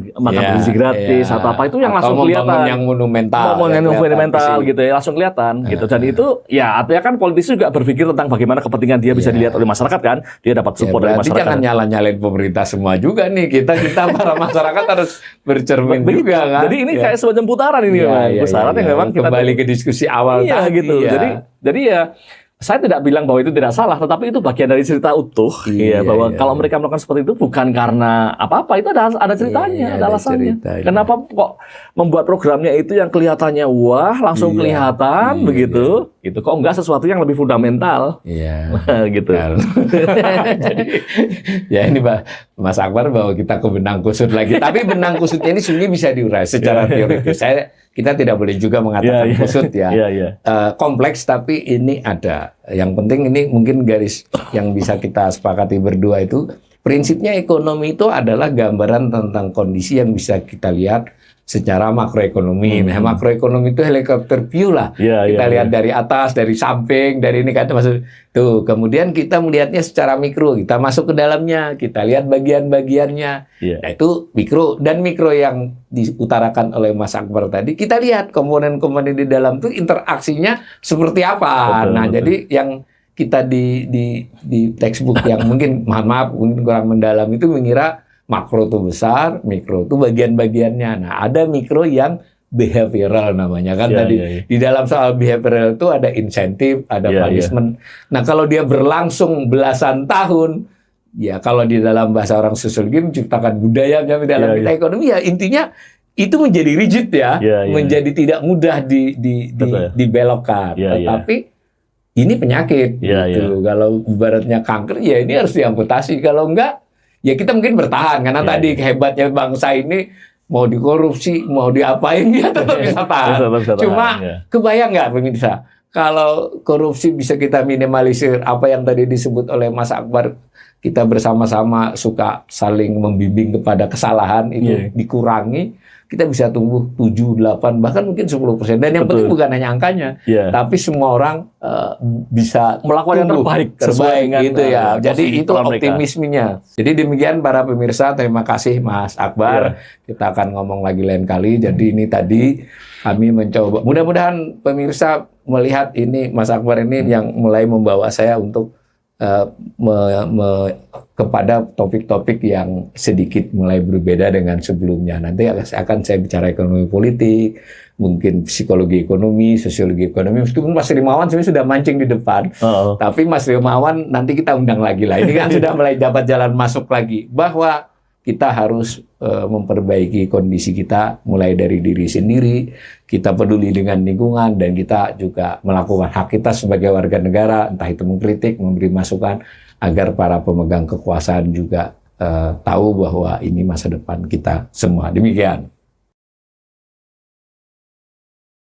Speaker 1: gizi gratis atau apa itu yang langsung kelihatan.
Speaker 2: Yang monumental.
Speaker 1: Monumental gitu ya, langsung kelihatan gitu. Dan itu ya artinya kan politisi juga berpikir tentang bagaimana kepentingan dia bisa dilihat oleh masyarakat kan. Dia dapat support dari masyarakat.
Speaker 2: Jangan nyala-nyalain pemerintah semua juga nih. Kita para masyarakat harus bercermin juga kan.
Speaker 1: Jadi ini kayak semacam putaran ini putaran yang memang kita
Speaker 2: kembali ke diskusi awal tadi
Speaker 1: gitu. Jadi ya saya tidak bilang bahwa itu tidak salah, tetapi itu bagian dari cerita utuh, bahwa kalau mereka melakukan seperti itu bukan karena apa-apa, itu ada ceritanya, ada alasannya. Kenapa kok membuat programnya itu yang kelihatannya wah langsung kelihatan begitu, gitu kok enggak sesuatu yang lebih fundamental, gitu.
Speaker 2: Jadi ya ini Mas Akbar bahwa kita ke benang kusut lagi, tapi benang kusutnya ini sebenarnya bisa diurai secara teoritis. Kita tidak boleh juga mengatakan kusut ya. Kompleks tapi ini ada. Yang penting ini mungkin garis yang bisa kita sepakati berdua itu prinsipnya ekonomi itu adalah gambaran tentang kondisi yang bisa kita lihat secara makroekonomi. Nah, makroekonomi itu helikopter view lah. Kita lihat dari atas, dari samping, dari ini kan maksud tuh. Kemudian kita melihatnya secara mikro, kita masuk ke dalamnya, kita lihat bagian-bagiannya. Nah, itu mikro dan mikro yang diutarakan oleh Mas Akbar tadi. Kita lihat komponen-komponen di dalam itu interaksinya seperti apa. Jadi yang kita di textbook yang mungkin mohon maaf mungkin kurang mendalam itu mengira makro itu besar, mikro itu bagian-bagiannya. Nah, ada mikro yang behavioral namanya kan tadi. Di dalam soal behavioral itu ada insentif, ada punishment. Nah, kalau dia berlangsung belasan tahun, ya kalau di dalam bahasa orang sosiologi menciptakan budaya di dalam kita ekonomi, ya intinya itu menjadi rigid menjadi tidak mudah dibelokkan. Tetapi ini penyakit gitu. Kalau ibaratnya kanker, ya ini harus diamputasi. Kalau enggak, ya kita mungkin bertahan karena tadi hebatnya bangsa ini mau dikorupsi, mau diapain dia tetap bisa tahan. Cuma kebayang nggak pemirsa kalau korupsi bisa kita minimalisir, apa yang tadi disebut oleh Mas Akbar, kita bersama-sama suka saling membimbing kepada kesalahan itu dikurangi, kita bisa tumbuh 7, 8, bahkan mungkin 10%. Dan yang penting bukan hanya angkanya, tapi semua orang bisa
Speaker 1: melakukan yang terbaik
Speaker 2: gitu ya. Jadi itu optimismenya. Jadi demikian para pemirsa, terima kasih Mas Akbar. Kita akan ngomong lagi lain kali. Jadi ini tadi kami mencoba. Mudah-mudahan pemirsa melihat ini Mas Akbar ini yang mulai membawa saya untuk kepada topik-topik yang sedikit mulai berbeda dengan sebelumnya. Nanti akan saya bicara ekonomi politik, mungkin psikologi ekonomi, sosiologi ekonomi. Meskipun Mas Rimawan sebenarnya sudah mancing di depan, tapi Mas Rimawan nanti kita undang lagi lah. Ini kan sudah mulai dapat jalan masuk lagi bahwa kita harus memperbaiki kondisi kita mulai dari diri sendiri, kita peduli dengan lingkungan, dan kita juga melakukan hak kita sebagai warga negara, entah itu mengkritik, memberi masukan, agar para pemegang kekuasaan juga tahu bahwa ini masa depan kita semua. Demikian.